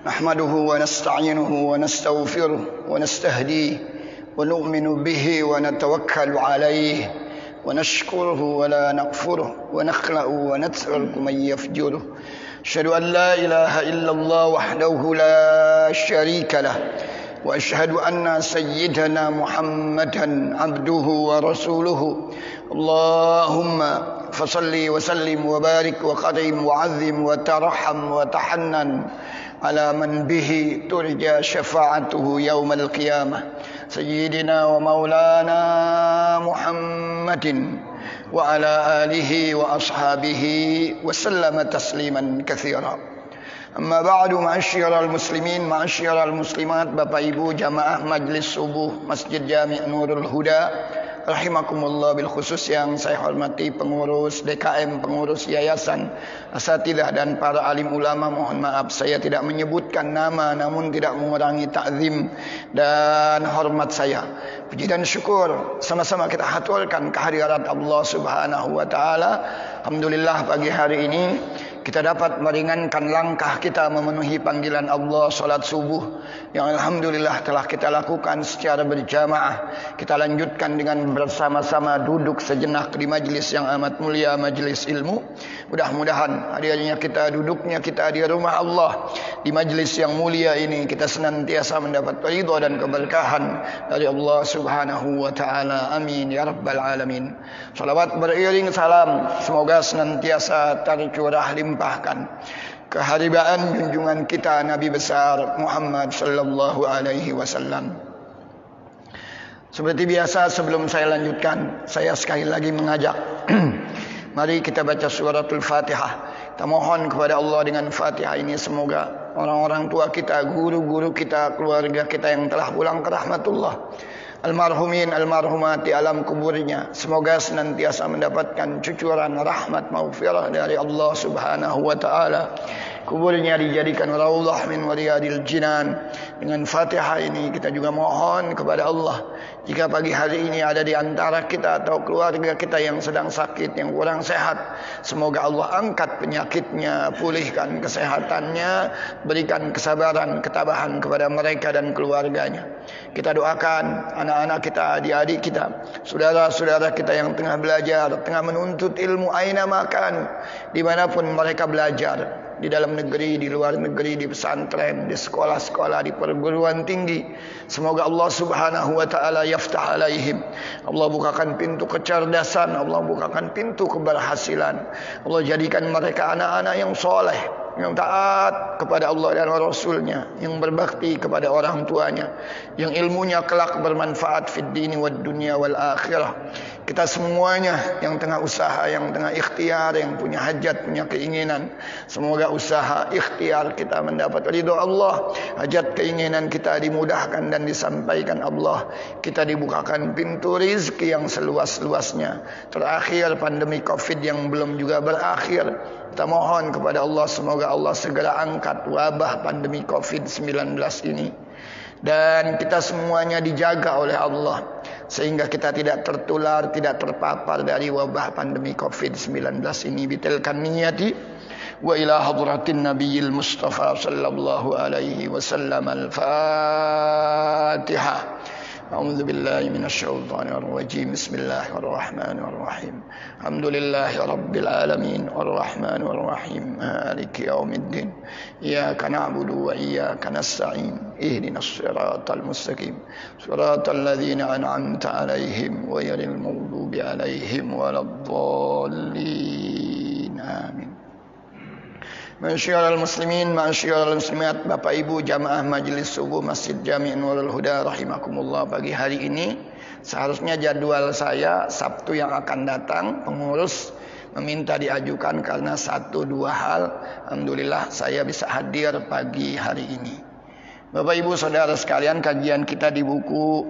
نحمده ونستعينه ونستغفره ونستهديه ونؤمن به ونتوكل عليه ونشكره ولا نكفره ونخلع ونترك من يفجره. أشهد أن لا إله إلا الله وحده لا شريك له وأشهد أن سيدنا محمدا عبده ورسوله. اللهم فصل وسلم وبارك وقدم وعظم وترحم وتحنن على من به ترجى شفاعته يوم القيامة سيدنا ومولانا محمد وعلى آله وأصحابه وسلم تسليما كثيرا. Amma ba'du, ma'asyiral muslimin, ma'asyiral muslimat, Bapak Ibu jamaah Majlis Subuh Masjid Jami' Nurul Huda rahimakumullah, bil khusus yang saya hormati pengurus DKM, pengurus yayasan, asatidah dan para alim ulama. Mohon maaf saya tidak menyebutkan nama, namun tidak mengurangi ta'zim dan hormat saya. Puji dan syukur sama-sama kita haturkan kehadirat Allah Subhanahu wa taala. Alhamdulillah pagi hari ini kita dapat meringankan langkah kita memenuhi panggilan Allah salat subuh yang alhamdulillah telah kita lakukan secara berjamaah. Kita lanjutkan dengan bersama-sama duduk sejenak di majlis yang amat mulia, majlis ilmu. Mudah-mudahan hadirnya kita, duduknya kita di rumah Allah, di majlis yang mulia ini, kita senantiasa mendapat ridha dan keberkahan dari Allah Subhanahu wa taala. Amin ya rabbal alamin. Salawat beriring salam semoga senantiasa tercurah limpahkan keharibaan junjungan kita Nabi besar Muhammad sallallahu alaihi wasallam. Seperti biasa, sebelum saya lanjutkan, saya sekali lagi mengajak mari kita baca suratul Fatihah. Kita mohon kepada Allah dengan Fatihah ini semoga orang-orang tua kita, guru-guru kita, keluarga kita yang telah pulang ke rahmatullah, almarhumin, almarhumati, alam kuburnya, semoga senantiasa mendapatkan cucuran rahmat maghfirah dari Allah Subhanahu wa taala. Kuburnya dijadikan raudhah min riyadil jinan. Dengan Fatihah ini kita juga mohon kepada Allah, jika pagi hari ini ada di antara kita atau keluarga kita yang sedang sakit, yang kurang sehat, semoga Allah angkat penyakitnya, pulihkan kesehatannya, berikan kesabaran, ketabahan kepada mereka dan keluarganya. Kita doakan anak-anak kita, adik-adik kita, saudara-saudara kita yang tengah belajar, tengah menuntut ilmu, aina makan, dimanapun mereka belajar, di dalam negeri, di luar negeri, di pesantren, di sekolah-sekolah, di perguruan tinggi. Semoga Allah Subhanahu wa taala yaftah alaihim. Allah bukakan pintu kecerdasan, Allah bukakan pintu keberhasilan. Allah jadikan mereka anak-anak yang soleh, yang taat kepada Allah dan Rasulnya, yang berbakti kepada orang tuanya, yang ilmunya kelak bermanfaat fid dini wad dunya wal akhirah. Kita semuanya yang tengah usaha, yang tengah ikhtiar, yang punya hajat, punya keinginan, semoga usaha ikhtiar kita mendapat ridha Allah, hajat keinginan kita dimudahkan dan disampaikan Allah, kita dibukakan pintu rizki yang seluas-luasnya. Terakhir pandemi Covid yang belum juga berakhir, kita mohon kepada Allah semoga Allah segera angkat wabah pandemi Covid-19 ini, dan kita semuanya dijaga oleh Allah sehingga kita tidak tertular, tidak terpapar dari wabah pandemi Covid-19 ini. Bitilkan niyati wa ila hadratin nabiyil mustafa sallallahu alaihi wasallam. Al-Fatihah. A'udzu billahi minasy syaithanir rajim. Bismillahirrahmanirrahim. Alhamdulillahi rabbil alamin arrahmanir rahim maliki yaumiddin. Iyyaka na'budu wa iyyaka nasta'in. Ihdinas siratal mustaqim. Siratal ladzina an'amta 'alaihim ghairil maghdubi 'alaihim waladdallin. Amin. Ma'asyiral muslimin, ma'asyiral muslimat, Bapak Ibu jamaah Majlis Subuh Masjid Jami' Nurul Huda rahimakumullah. Pagi hari ini seharusnya jadwal saya Sabtu yang akan datang, pengurus meminta diajukan karena 1-2 hal. Alhamdulillah saya bisa hadir pagi hari ini. Bapak Ibu saudara sekalian, kajian kita di buku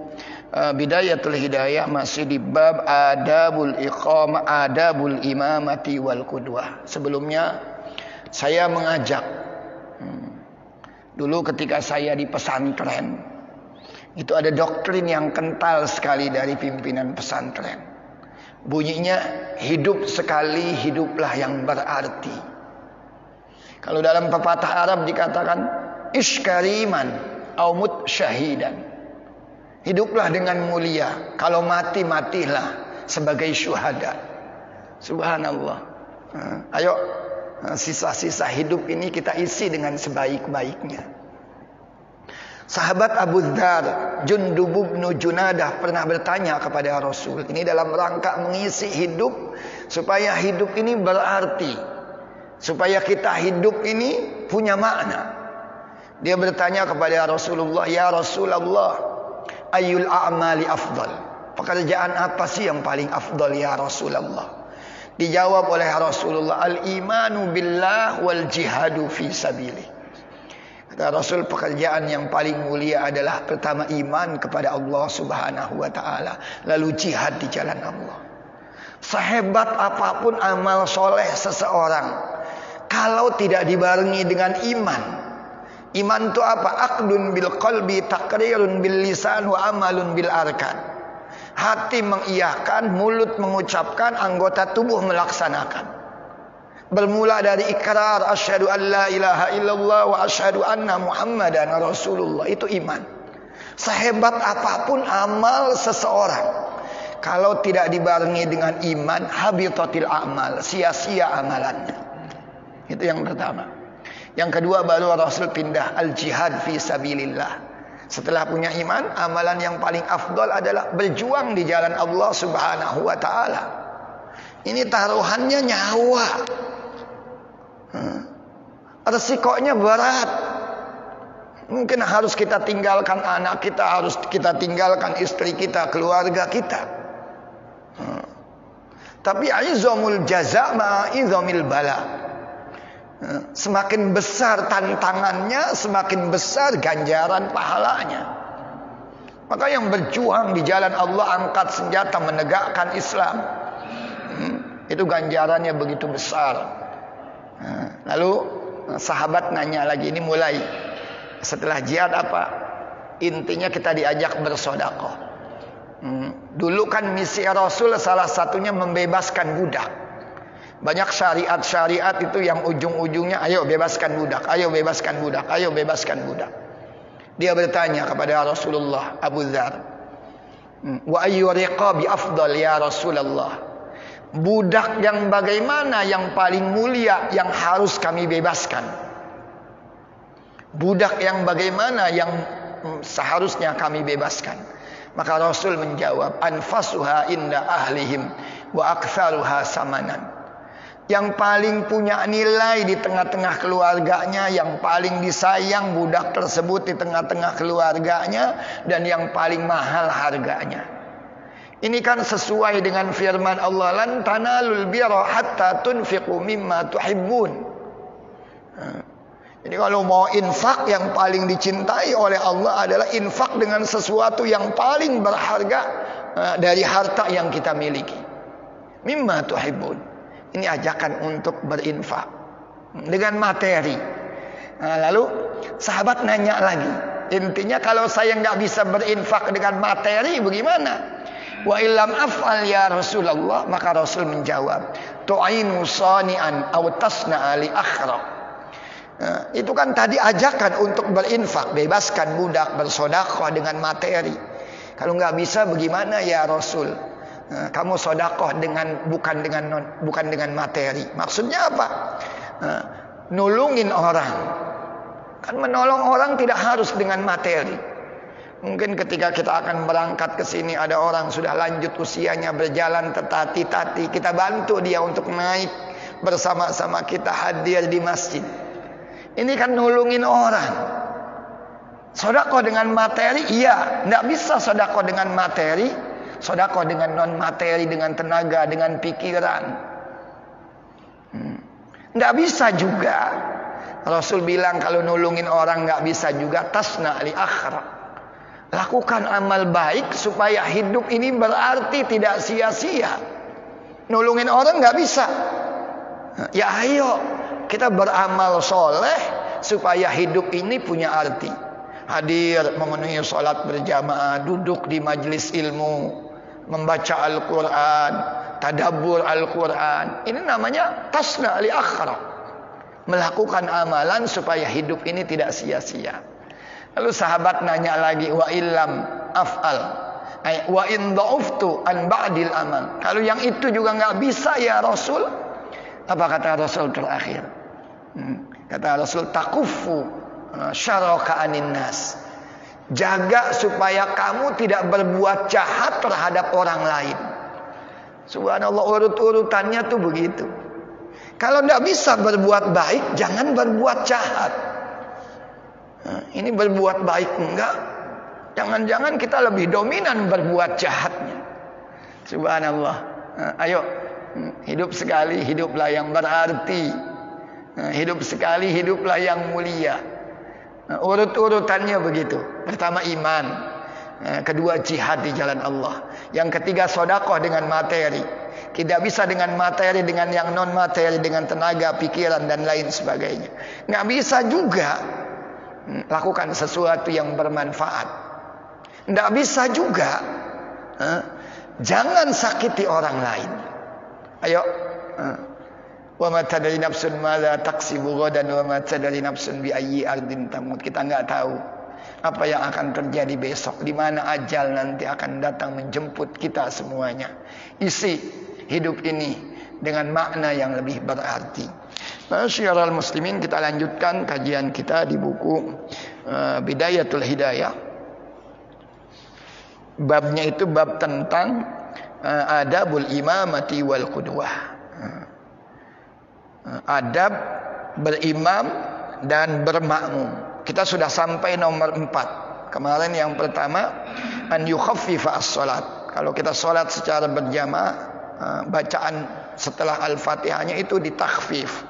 Bidayatul Hidayah masih di bab adabul iqamah, adabul imamati wal qudwah. Sebelumnya saya mengajak, dulu ketika saya di pesantren, itu ada doktrin yang kental sekali dari pimpinan pesantren. Bunyinya, hidup sekali, hiduplah yang berarti. Kalau dalam pepatah Arab dikatakan, ish kariman au mut syahidan. Hiduplah dengan mulia. Kalau mati, matilah sebagai syuhada. Subhanallah. Ayo, sisa-sisa hidup ini kita isi dengan sebaik-baiknya. Sahabat Abu Dzar, Jundub bin Junadah pernah bertanya kepada Rasul. Ini dalam rangka mengisi hidup, supaya hidup ini berarti, supaya kita hidup ini punya makna. Dia bertanya kepada Rasulullah, ya Rasulullah, ayyul a'mali afdal? Pekerjaan apa sih yang paling afdal ya Rasulullah? Dijawab oleh Rasulullah, al-imanu billah wal jihadu fi sabilih. Kata Rasul, pekerjaan yang paling mulia adalah pertama iman kepada Allah Subhanahu wa taala, lalu jihad di jalan Allah. Sehebat apapun amal soleh seseorang, kalau tidak dibarengi dengan iman. Iman itu apa? Aqdun bil qalbi, taqrirun bil lisan, wa amalun bil arkan. Hati mengiyakan, mulut mengucapkan, anggota tubuh melaksanakan. Bermula dari ikrar asyhadu an la ilaha illallah wa asyhadu anna muhammadan rasulullah. Itu iman. Sehebat apapun amal seseorang, kalau tidak dibarengi dengan iman, habitatil a'mal, sia-sia amalannya. Itu yang pertama. Yang kedua, baru Rasul pindah al-jihad fi sabilillah. Setelah punya iman, amalan yang paling afdal adalah berjuang di jalan Allah Subhanahu wa taala. Ini taruhannya nyawa. Resikonya berat. Mungkin harus kita tinggalkan anak kita, harus kita tinggalkan istri kita, keluarga kita. Tapi aizamul jaza ma'izamil bala. Semakin besar tantangannya, semakin besar ganjaran pahalanya. Maka yang berjuang di jalan Allah, angkat senjata menegakkan Islam, itu ganjarannya begitu besar. Lalu sahabat nanya lagi, ini mulai setelah jihad apa? Intinya kita diajak bersedekah. Dulu kan misi Rasul salah satunya membebaskan budak. Banyak syariat-syariat itu yang ujung-ujungnya ayo bebaskan budak, ayo bebaskan budak, ayo bebaskan budak. Dia bertanya kepada Rasulullah, Abu Dzar, wa ayyu riqabi afdal ya Rasulullah? Budak yang bagaimana yang paling mulia yang harus kami bebaskan? Budak yang bagaimana yang seharusnya kami bebaskan? Maka Rasul menjawab, anfasuha inda ahlihim wa aktsaruha samanan. Yang paling punya nilai di tengah-tengah keluarganya, yang paling disayang budak tersebut di tengah-tengah keluarganya, dan yang paling mahal harganya. Ini kan sesuai dengan firman Allah, lan tanalul birra hatta tunfiqu mimma tuhibbun. Jadi kalau mau infak, yang paling dicintai oleh Allah adalah infak dengan sesuatu yang paling berharga dari harta yang kita miliki. Mimma tuhibbun. Ini ajakan untuk berinfak dengan materi. Lalu sahabat nanya lagi, intinya kalau saya nggak bisa berinfak dengan materi, bagaimana? Wa illam af'al ya Rasulullah, maka Rasul menjawab, tu'inu sani'an aw tasna'a li akhra. Itu kan tadi ajakan untuk berinfak, bebaskan budak, bersedekah dengan materi. Kalau nggak bisa bagaimana ya Rasul? Kamu sedekah dengan bukan dengan materi. Maksudnya apa? Nulungin orang. Kan menolong orang tidak harus dengan materi. Mungkin ketika kita akan berangkat ke sini, ada orang sudah lanjut usianya, berjalan tertati-tati, kita bantu dia untuk naik bersama-sama kita hadir di masjid. Ini kan nulungin orang. Sedekah dengan materi, iya, tidak bisa sedekah dengan materi. Sedekah dengan non materi, dengan tenaga, dengan pikiran. Tidak bisa juga. Rasul bilang kalau nulungin orang nggak bisa juga, tasna li akhra. Lakukan amal baik supaya hidup ini berarti, tidak sia-sia. Nulungin orang nggak bisa. Ya ayo kita beramal soleh supaya hidup ini punya arti. Hadir memenuhi sholat berjamaah, duduk di majlis ilmu, membaca Al-Quran, tadabbur Al-Quran. Ini namanya tasna li akhra. melakukan amalan supaya hidup ini tidak sia-sia. Lalu sahabat nanya lagi, wa illam af'al, wa in dha'uftu an ba'dil amal. Kalau yang itu juga nggak bisa ya Rasul, apa kata Rasul terakhir? Kata Rasul, takufu syaraka anin nas. Jaga supaya kamu tidak berbuat jahat terhadap orang lain. Subhanallah, urut-urutannya tuh begitu. Kalau tidak bisa berbuat baik, jangan berbuat jahat. Ini berbuat baik enggak? Jangan-jangan kita lebih dominan berbuat jahatnya. Subhanallah. Ayo, hidup sekali, hiduplah yang berarti. Hidup sekali, hiduplah yang mulia. Urut-urutannya begitu. Pertama iman, kedua jihad di jalan Allah, yang ketiga sedekah dengan materi. Tidak bisa dengan materi, dengan yang non materi, dengan tenaga, pikiran dan lain sebagainya. Nggak bisa juga lakukan sesuatu yang bermanfaat. Nggak bisa juga jangan sakiti orang lain. Ayo, wa ma tadri nafsun madza taksibu ghadan wa ma tadri nafsun bi ayyi ardin tamut. Kita enggak tahu apa yang akan terjadi besok, di mana ajal nanti akan datang menjemput kita semuanya. Isi hidup ini dengan makna yang lebih berarti. Masyiral muslimin, kita lanjutkan kajian kita di buku Bidayatul Hidayah. Babnya itu bab tentang adabul imamati wal qudwah. Adab berimam dan bermakmum. Kita sudah sampai nomor 4. Kemarin yang pertama, an yukhaffifa as-salat. Kalau kita salat secara berjamaah, bacaan setelah Al-Fatihahnya itu ditakhfif.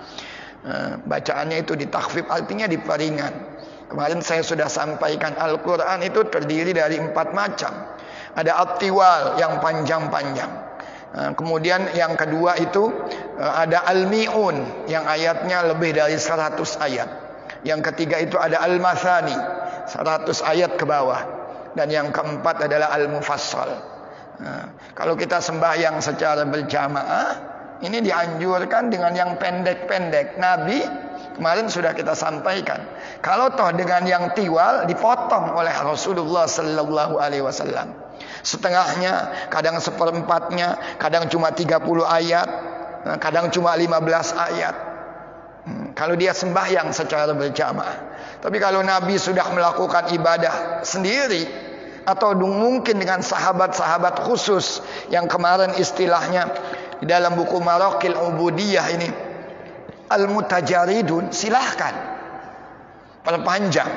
Bacaannya itu ditakhfif, artinya diperingan. Kemarin saya sudah sampaikan Al-Quran itu terdiri dari 4 macam. Ada at-tiwal yang panjang-panjang. Kemudian yang kedua itu ada al-mi'un yang ayatnya lebih dari 100 ayat. Yang ketiga itu ada al-mathani, 100 ayat ke bawah. Dan yang keempat adalah al-mufassal. Kalau kita sembahyang secara berjamaah, ini dianjurkan dengan yang pendek-pendek. Nabi kemarin sudah kita sampaikan, kalau toh dengan yang tiwal dipotong oleh Rasulullah sallallahu alaihi wasallam. Setengahnya, kadang seperempatnya, kadang cuma 30 ayat, kadang cuma 15 ayat. Kalau dia sembahyang secara berjamaah. Tapi kalau Nabi sudah melakukan ibadah sendiri, atau mungkin dengan sahabat-sahabat khusus yang kemarin istilahnya di dalam buku Maraqil Ubudiyah ini, al-mutajaridun, silahkan perpanjang.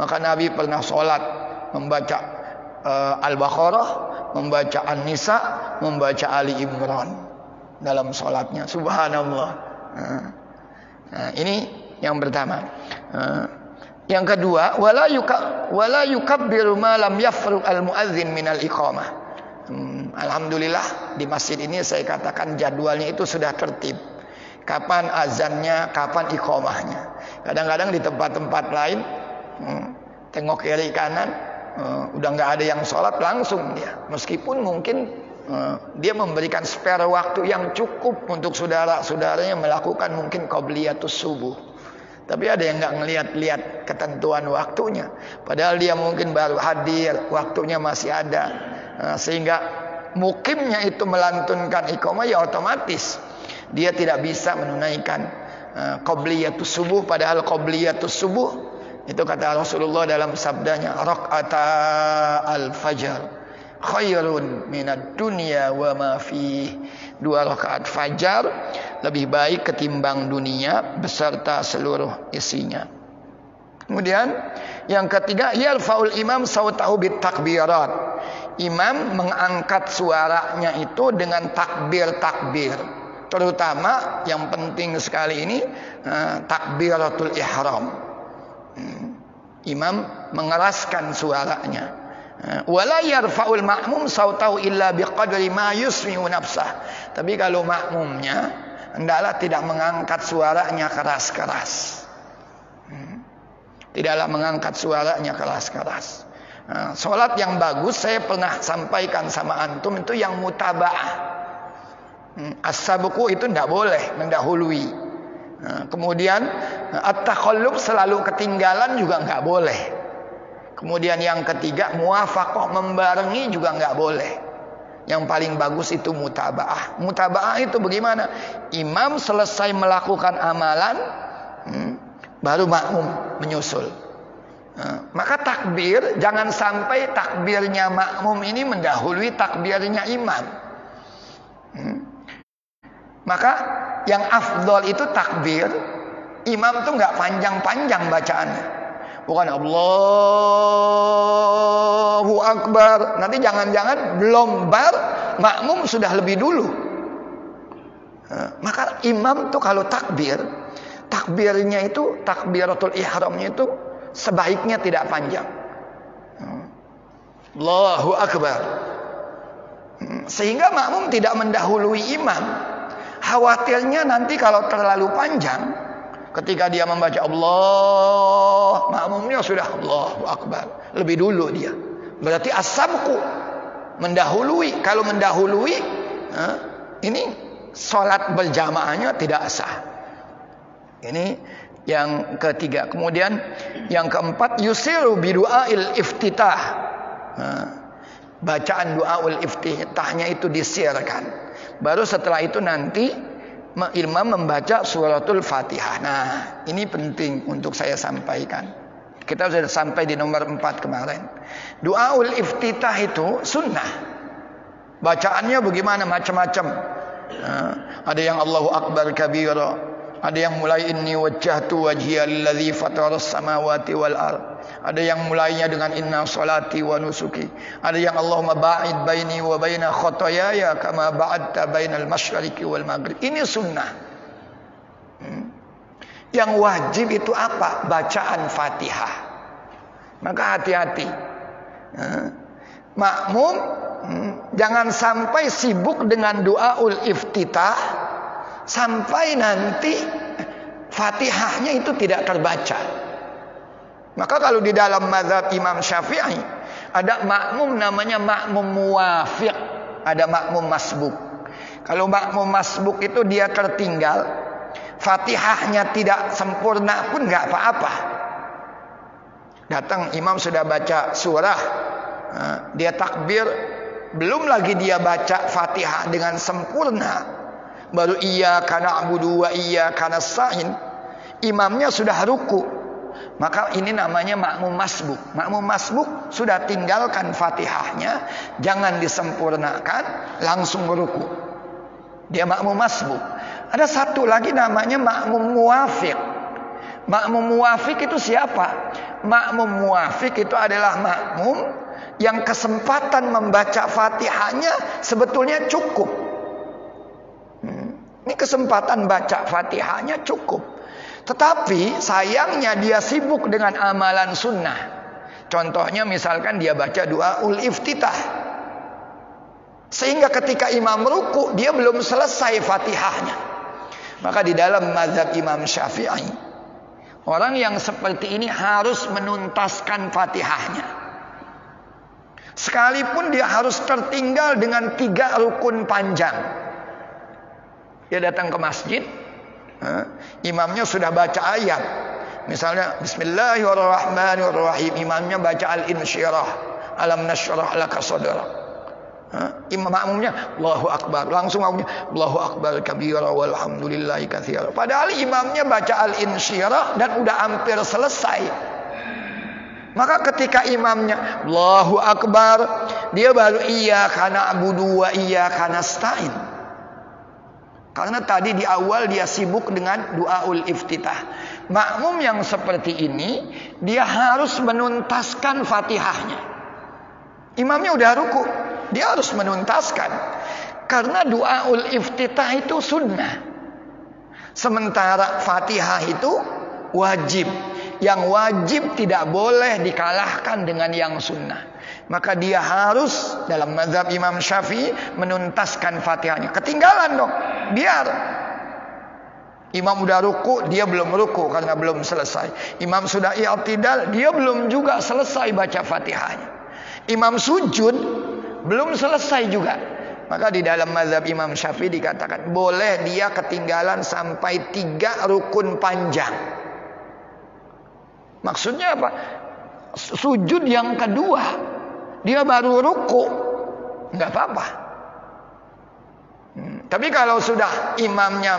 Maka Nabi pernah sholat membaca Al-Baqarah, membaca An-Nisa, membaca Ali Imran dalam sholatnya. Subhanallah. Nah, ini yang pertama. Yang kedua, wala yukabbiru ma lam yafruq al-muadzin minal iqamah. Alhamdulillah di masjid ini saya katakan jadwalnya itu sudah tertib. Kapan azannya, kapan iqamahnya. Kadang-kadang di tempat-tempat lain tengok kiri kanan, udah nggak ada yang sholat langsung dia. Meskipun mungkin dia memberikan spare waktu yang cukup untuk saudara-saudaranya melakukan mungkin qabliyatus subuh. Tapi ada yang nggak ngelihat-lihat ketentuan waktunya. Padahal dia mungkin baru hadir, waktunya masih ada. Sehingga mukimnya itu melantunkan iqamah, ya otomatis dia tidak bisa menunaikan qabliyatus subuh. Padahal qabliyatus subuh itu kata Rasulullah dalam sabdanya, raq'ata al-fajr khairun minad dunya wa ma fi. 2 rakaat fajar lebih baik ketimbang dunia beserta seluruh isinya. Kemudian yang ketiga, yarfa'ul imam sautahu bit takbirat. Imam mengangkat suaranya itu dengan takbir-takbir. Terutama yang penting sekali ini takbiratul ihram. Imam mengeraskan suaranya. Wala yarfa'ul ma'mum sautahu illa biqadri ma yusmi'u nafsah. Tapi kalau makmumnya hendaklah tidak mengangkat suaranya keras-keras. Tidaklah mengangkat suaranya keras-keras. Salat yang bagus saya pernah sampaikan sama antum itu yang mutaba'ah. As-sabqu itu tidak boleh mendahului. Kemudian at-takhalluf, selalu ketinggalan juga nggak boleh. Kemudian yang ketiga, muwafaqah, membarengi juga nggak boleh. Yang paling bagus itu mutaba'ah. Mutaba'ah itu bagaimana? Imam selesai melakukan amalan, baru makmum menyusul. Maka takbir, jangan sampai takbirnya makmum ini mendahului takbirnya imam. Maka yang afdol itu takbir, imam tuh nggak panjang-panjang bacaannya. Bukan Allahu Akbar, nanti jangan-jangan belum bar, makmum sudah lebih dulu. Maka imam tuh kalau takbir, takbirnya itu, takbiratul ihramnya itu sebaiknya tidak panjang. Allahu Akbar. Sehingga makmum tidak mendahului imam. Khawatirnya nanti kalau terlalu panjang, ketika dia membaca Allah, makmumnya sudah Allahu Akbar, lebih dulu dia. Berarti as-sabqu, mendahului. Kalau mendahului, ini salat berjamaahnya tidak sah. Ini yang ketiga. Kemudian yang keempat, yusiru bidu'ail iftitah. Bacaan du'aul iftitahnya itu disirkan. Baru setelah itu nanti imam membaca suratul Fatihah. Nah, ini penting untuk saya sampaikan. Kita sudah sampai di nomor 4 kemarin. Du'aul iftitah itu sunnah. Bacaannya bagaimana? Macam-macam. Ada yang Allahu Akbar kabira, ada yang mulai inni wajjahtu wajhiya lilladzi fataras samawati wal ard. Ada yang mulainya dengan inna salati wa nusuki. Ada yang Allahumma ba'id baini wa baina khotoyaya kama ba'adta bainal masyriqi wal maghrib. Ini sunnah. Yang wajib itu apa? Bacaan Fatihah. Maka hati-hati. Makmum jangan sampai sibuk dengan doaul iftitah sampai nanti Fatihahnya itu tidak terbaca. Maka kalau di dalam mazhab Imam Syafi'i ada makmum namanya makmum muwafiq, ada makmum masbuk. Kalau makmum masbuk itu dia tertinggal, Fatihahnya tidak sempurna pun nggak apa-apa. Datang imam sudah baca surah, dia takbir, belum lagi dia baca Fatihah dengan sempurna, baru iyyaka na'budu wa iyyaka nasta'in, imamnya sudah ruku. Maka ini namanya makmum masbuk. Makmum masbuk sudah tinggalkan Fatihahnya, jangan disempurnakan, langsung ruku. Dia makmum masbuk. Ada satu lagi namanya makmum muwafiq. Makmum muwafiq itu siapa? Makmum muwafiq itu adalah makmum yang kesempatan membaca Fatihahnya sebetulnya cukup. Ini kesempatan baca Fatihahnya cukup. Tetapi sayangnya dia sibuk dengan amalan sunnah. Contohnya misalkan dia baca du'aul iftitah, sehingga ketika imam ruku dia belum selesai Fatihahnya. Maka di dalam mazhab Imam Syafi'i, orang yang seperti ini harus menuntaskan Fatihahnya. Sekalipun dia harus tertinggal dengan 3 rukun panjang. Dia datang ke masjid, imamnya sudah baca ayat, misalnya Bismillahirrahmanirrahim, imamnya baca al-insyirah, alam nasyrah laka sadrak. Imam makmumnya Allahu Akbar, langsung makmumnya Allahu Akbar kabira walhamdulillahi katsira. Padahal imamnya baca al-insyirah dan udah hampir selesai. Maka ketika imamnya Allahu Akbar, dia baru iyyaka na'budu wa iyyaka nasta'in. Karena tadi di awal dia sibuk dengan du'aul iftitah. Makmum yang seperti ini, dia harus menuntaskan Fatihahnya. Imamnya udah ruku, dia harus menuntaskan. Karena du'aul iftitah itu sunnah. Sementara Fatihah itu wajib. Yang wajib tidak boleh dikalahkan dengan yang sunnah. Maka dia harus dalam mazhab Imam Syafi'i menuntaskan Fatihahnya. Ketinggalan dong. Biar imam udah ruku, dia belum ruku karena belum selesai. Imam sudah i'tidal, dia belum juga selesai baca Fatihahnya. Imam sujud belum selesai juga. Maka di dalam mazhab Imam Syafi'i dikatakan boleh dia ketinggalan sampai 3 rukun panjang. Maksudnya apa? Sujud yang kedua dia baru ruku, nggak apa-apa. Tapi kalau sudah imamnya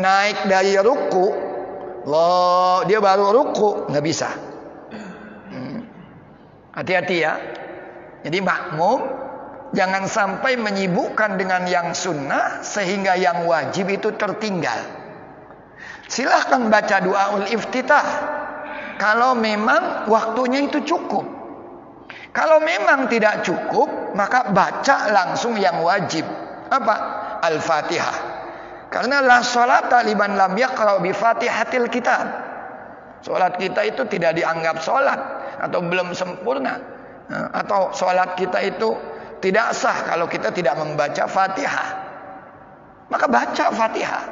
naik dari ruku, dia baru ruku, nggak bisa. Hati-hati ya. Jadi makmum jangan sampai menyibukkan dengan yang sunnah sehingga yang wajib itu tertinggal. Silahkan baca doaul iftitah kalau memang waktunya itu cukup. Kalau memang tidak cukup, maka baca langsung yang wajib. Apa? Al-Fatihah. Karena la sholata liman lam yaqra bi Fatihatil kitab. Salat kita itu tidak dianggap salat atau belum sempurna, atau salat kita itu tidak sah kalau kita tidak membaca Fatihah. Maka baca Fatihah.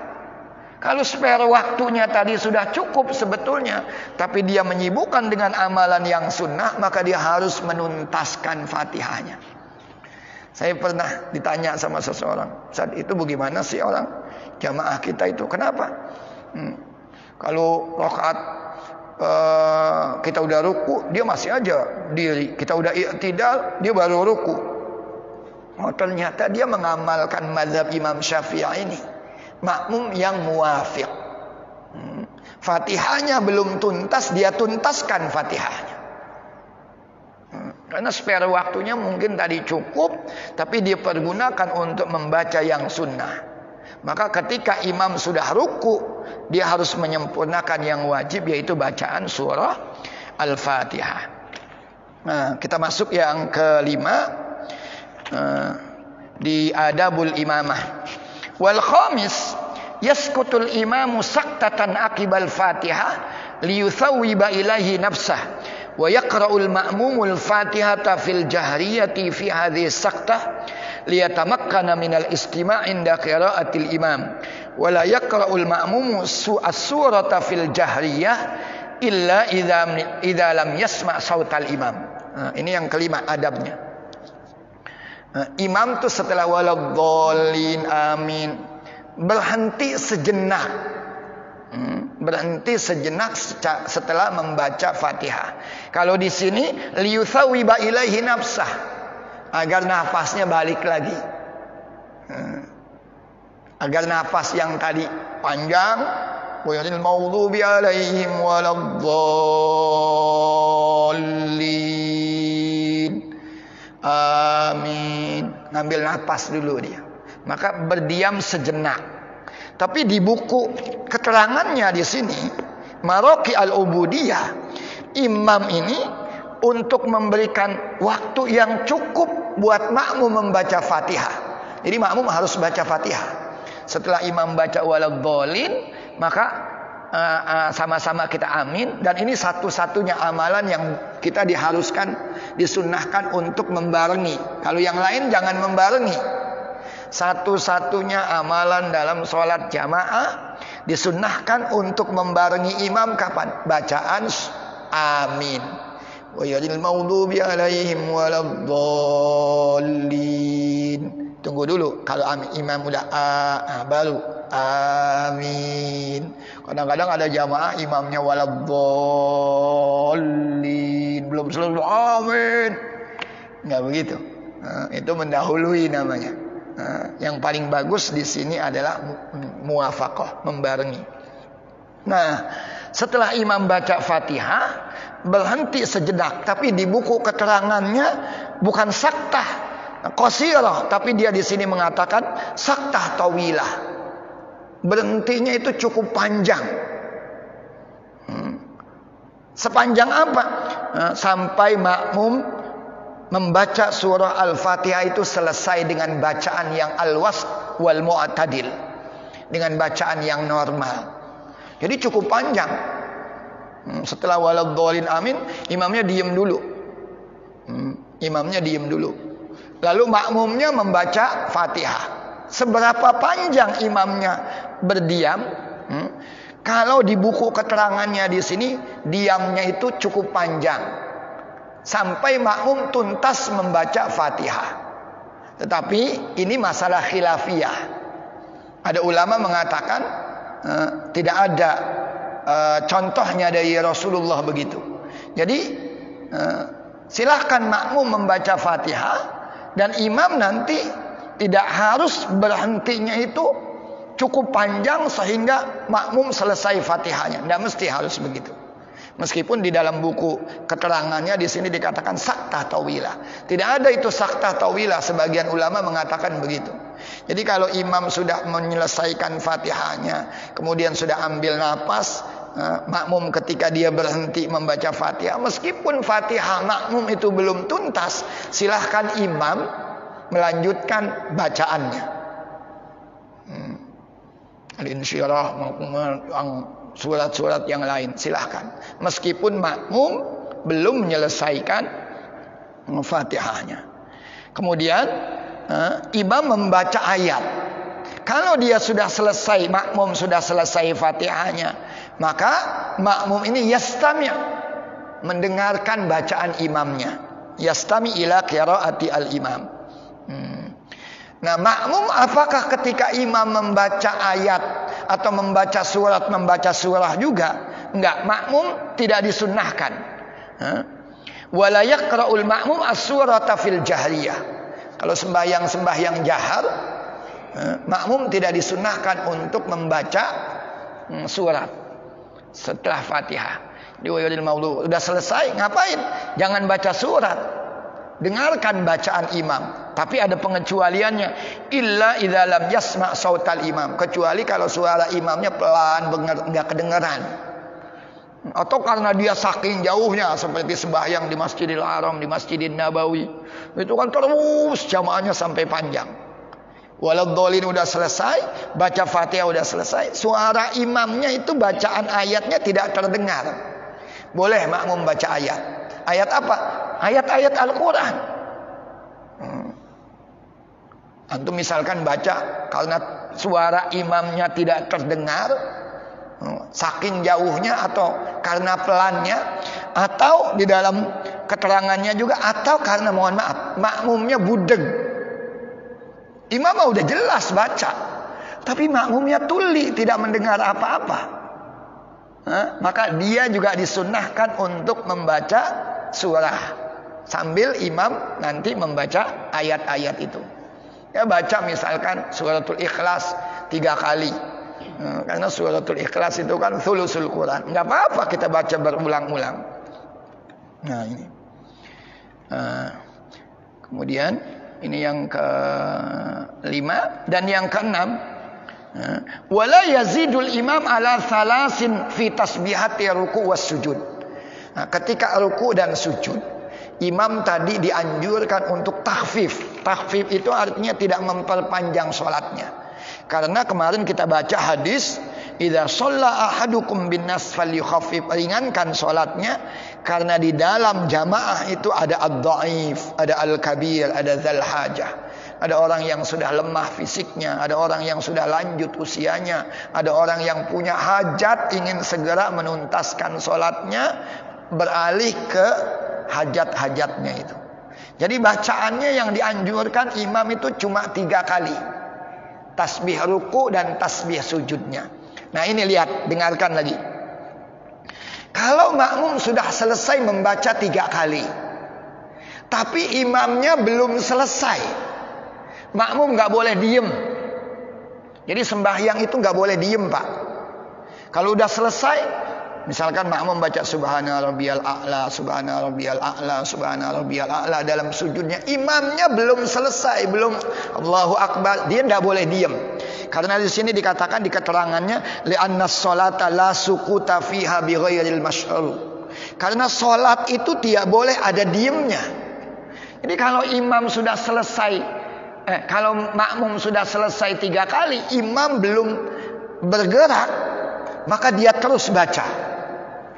Kalau spare waktunya tadi sudah cukup sebetulnya, tapi dia menyibukkan dengan amalan yang sunnah, maka dia harus menuntaskan Fatihahnya. Saya pernah ditanya sama seseorang, saat itu bagaimana sih orang jamaah kita itu? Kenapa? Kalau rakaat kita udah ruku, dia masih aja diri. Kita udah i'tidal, dia baru ruku. Oh, ternyata dia mengamalkan mazhab Imam Syafi'i ini. Makmum yang muwafiq. Fatihahnya belum tuntas, dia tuntaskan Fatihahnya. Karena spare waktunya mungkin tadi cukup, tapi dia pergunakan untuk membaca yang sunnah. Maka ketika imam sudah ruku, dia harus menyempurnakan yang wajib, yaitu bacaan surah Al-Fatihah. Nah, kita masuk yang kelima, di adabul imamah. Wal khamis, yaskutul imamu saktatan akibal Fatihah liyuthawwiba ilahi nafsah wa yaqra'ul ma'mumul Fatihata fil jahriyati fi hadhihi saktah liyatamakkana minal istima' inda qira'atil imam wa la yaqra'ul ma'mumu as-surata fil jahriyah illa idza lam yasma' sautal imam. Nah, ini yang kelima adabnya. Imam tuh setelah waladhdallin amin berhenti sejenak. Berhenti sejenak setelah membaca Fatihah. Kalau di sini liyuthawiba ilaihi nafsah, agar nafasnya balik lagi. Agar nafas yang tadi panjang, ghairil maghdubi alaihim waladdallin. Amin. Ngambil nafas dulu dia. Maka berdiam sejenak. Tapi di buku keterangannya di sini, Maraqi al-Ubudiyah, imam ini untuk memberikan waktu yang cukup buat makmum membaca Fatihah. Jadi makmum harus baca Fatihah. Setelah imam baca waladdallin, maka sama-sama kita amin. Dan ini satu-satunya amalan yang kita diharuskan, disunnahkan untuk membarengi. Kalau yang lain jangan membarengi. Satu-satunya amalan dalam sholat jamaah disunnahkan untuk membarengi imam kapan? Bacaan amin. Wa yadil maghdubi alaihim waladdallin. Tunggu dulu. Kalau imam udah baru amin. Kadang-kadang ada jamaah imamnya waladdallin, belum selesai amin. Enggak begitu. Itu mendahului namanya. Yang paling bagus di sini adalah muwafaqah, membarengi. Nah, setelah imam baca Fatihah, berhenti sejenak, tapi di buku keterangannya bukan saktah qasirah, tapi dia di sini mengatakan saktah tawilah. Berhentinya itu cukup panjang. Sepanjang apa? Sampai makmum membaca surah Al-Fatihah itu selesai dengan bacaan yang al-wasq wal mu'tadil, dengan bacaan yang normal. Jadi cukup panjang. Setelah waladdallin amin, imamnya diam dulu. Imamnya diam dulu. Lalu makmumnya membaca Fatihah. Seberapa panjang imamnya berdiam? Kalau di buku keterangannya di sini, diamnya itu cukup panjang. Sampai makmum tuntas membaca Fatihah. Tetapi ini masalah khilafiyah. Ada ulama mengatakan tidak ada contohnya dari Rasulullah begitu. Jadi silahkan makmum membaca Fatihah, dan imam nanti tidak harus berhentinya itu cukup panjang sehingga makmum selesai Fatihahnya. Tidak mesti harus begitu. Meskipun di dalam buku keterangannya di sini dikatakan saktah tawilah. Tidak ada itu saktah tawilah, sebagian ulama mengatakan begitu. Jadi kalau imam sudah menyelesaikan Fatihahnya, kemudian sudah ambil napas, makmum ketika dia berhenti membaca Fatihah, meskipun Fatihah makmum itu belum tuntas, silahkan imam melanjutkan bacaannya. Al-Insyirah maupun surat-surat yang lain, silahkan. Meskipun makmum belum menyelesaikan Fatihahnya. Kemudian imam membaca ayat. Kalau dia sudah selesai, makmum sudah selesai Fatihahnya, maka makmum ini yastami', mendengarkan bacaan imamnya. Yastami' ila qiraati al-imam. Nah, makmum apakah ketika imam membaca ayat atau membaca surah juga? Enggak, makmum tidak disunnahkan. Wala yaqra'ul makmum as-surata fil jahriyah. Kalau sembahyang jahar, makmum tidak disunnahkan untuk membaca surat setelah Fatihah. Di wailil maulud sudah selesai, ngapain? Jangan baca surat. Dengarkan bacaan imam. Tapi ada pengecualiannya. Illa idza lam yasma' sautal imam. Kecuali kalau suara imamnya pelan, enggak kedengaran. Atau karena dia saking jauhnya, seperti sembahyang di Masjidil Haram, di Masjidin Nabawi, itu kan terus jamaahnya sampai panjang. Waladhdallin udah selesai, baca Fatihah udah selesai, suara imamnya itu bacaan ayatnya tidak terdengar. Boleh makmum baca ayat. Ayat apa? Ayat-ayat Al-Quran. Antum misalkan baca, karena suara imamnya tidak terdengar, saking jauhnya, atau karena pelannya, atau di dalam keterangannya juga, atau karena, mohon maaf, makmumnya budeg. Imam udah jelas baca, tapi makmumnya tuli, tidak mendengar apa-apa. Maka dia juga disunnahkan untuk membaca surah sambil imam nanti membaca ayat-ayat itu. Ya, baca misalkan suratul Ikhlas 3 kali. Karena suratul Ikhlas itu kan thulusul Quran. Enggak apa-apa kita baca berulang-ulang. Nah, ini. Kemudian ini yang ke-5 dan yang ke-6. Wala yazidul imam ala thalasin fi tasbihati ruku' was sujud. Nah, ketika ruku' dan sujud, imam tadi dianjurkan untuk takhfif. Takhfif itu artinya tidak memperpanjang sholatnya. Karena kemarin kita baca hadis, idza shalla ahadukum binnas falyukhaffif, ringankan sholatnya, karena di dalam jamaah itu ada ad-dhaif, ada al-kabir, ada dzal hajah. Ada orang yang sudah lemah fisiknya, ada orang yang sudah lanjut usianya, ada orang yang punya hajat ingin segera menuntaskan sholatnya, beralih ke hajat-hajatnya itu. Jadi bacaannya yang dianjurkan imam itu cuma 3 kali. Tasbih ruku dan tasbih sujudnya. Nah, ini lihat, dengarkan lagi. Kalau makmum sudah selesai membaca 3 kali, tapi imamnya belum selesai, makmum gak boleh diem. Jadi sembahyang itu gak boleh diem, Pak. Kalau udah selesai, misalkan makmum baca subhana rabbiyal a'la, subhana rabbiyal a'la, subhana rabbiyal a'la dalam sujudnya, imamnya belum selesai, belum Allahu akbar, dia tidak boleh diam. Karena di sini dikatakan di keterangannya, li'anna sholata la sukuta fiha bi ghairil masyhur. Karena sholat itu tidak boleh ada diamnya. Jadi kalau imam sudah selesai, kalau makmum sudah selesai 3 kali, imam belum bergerak, maka dia terus baca.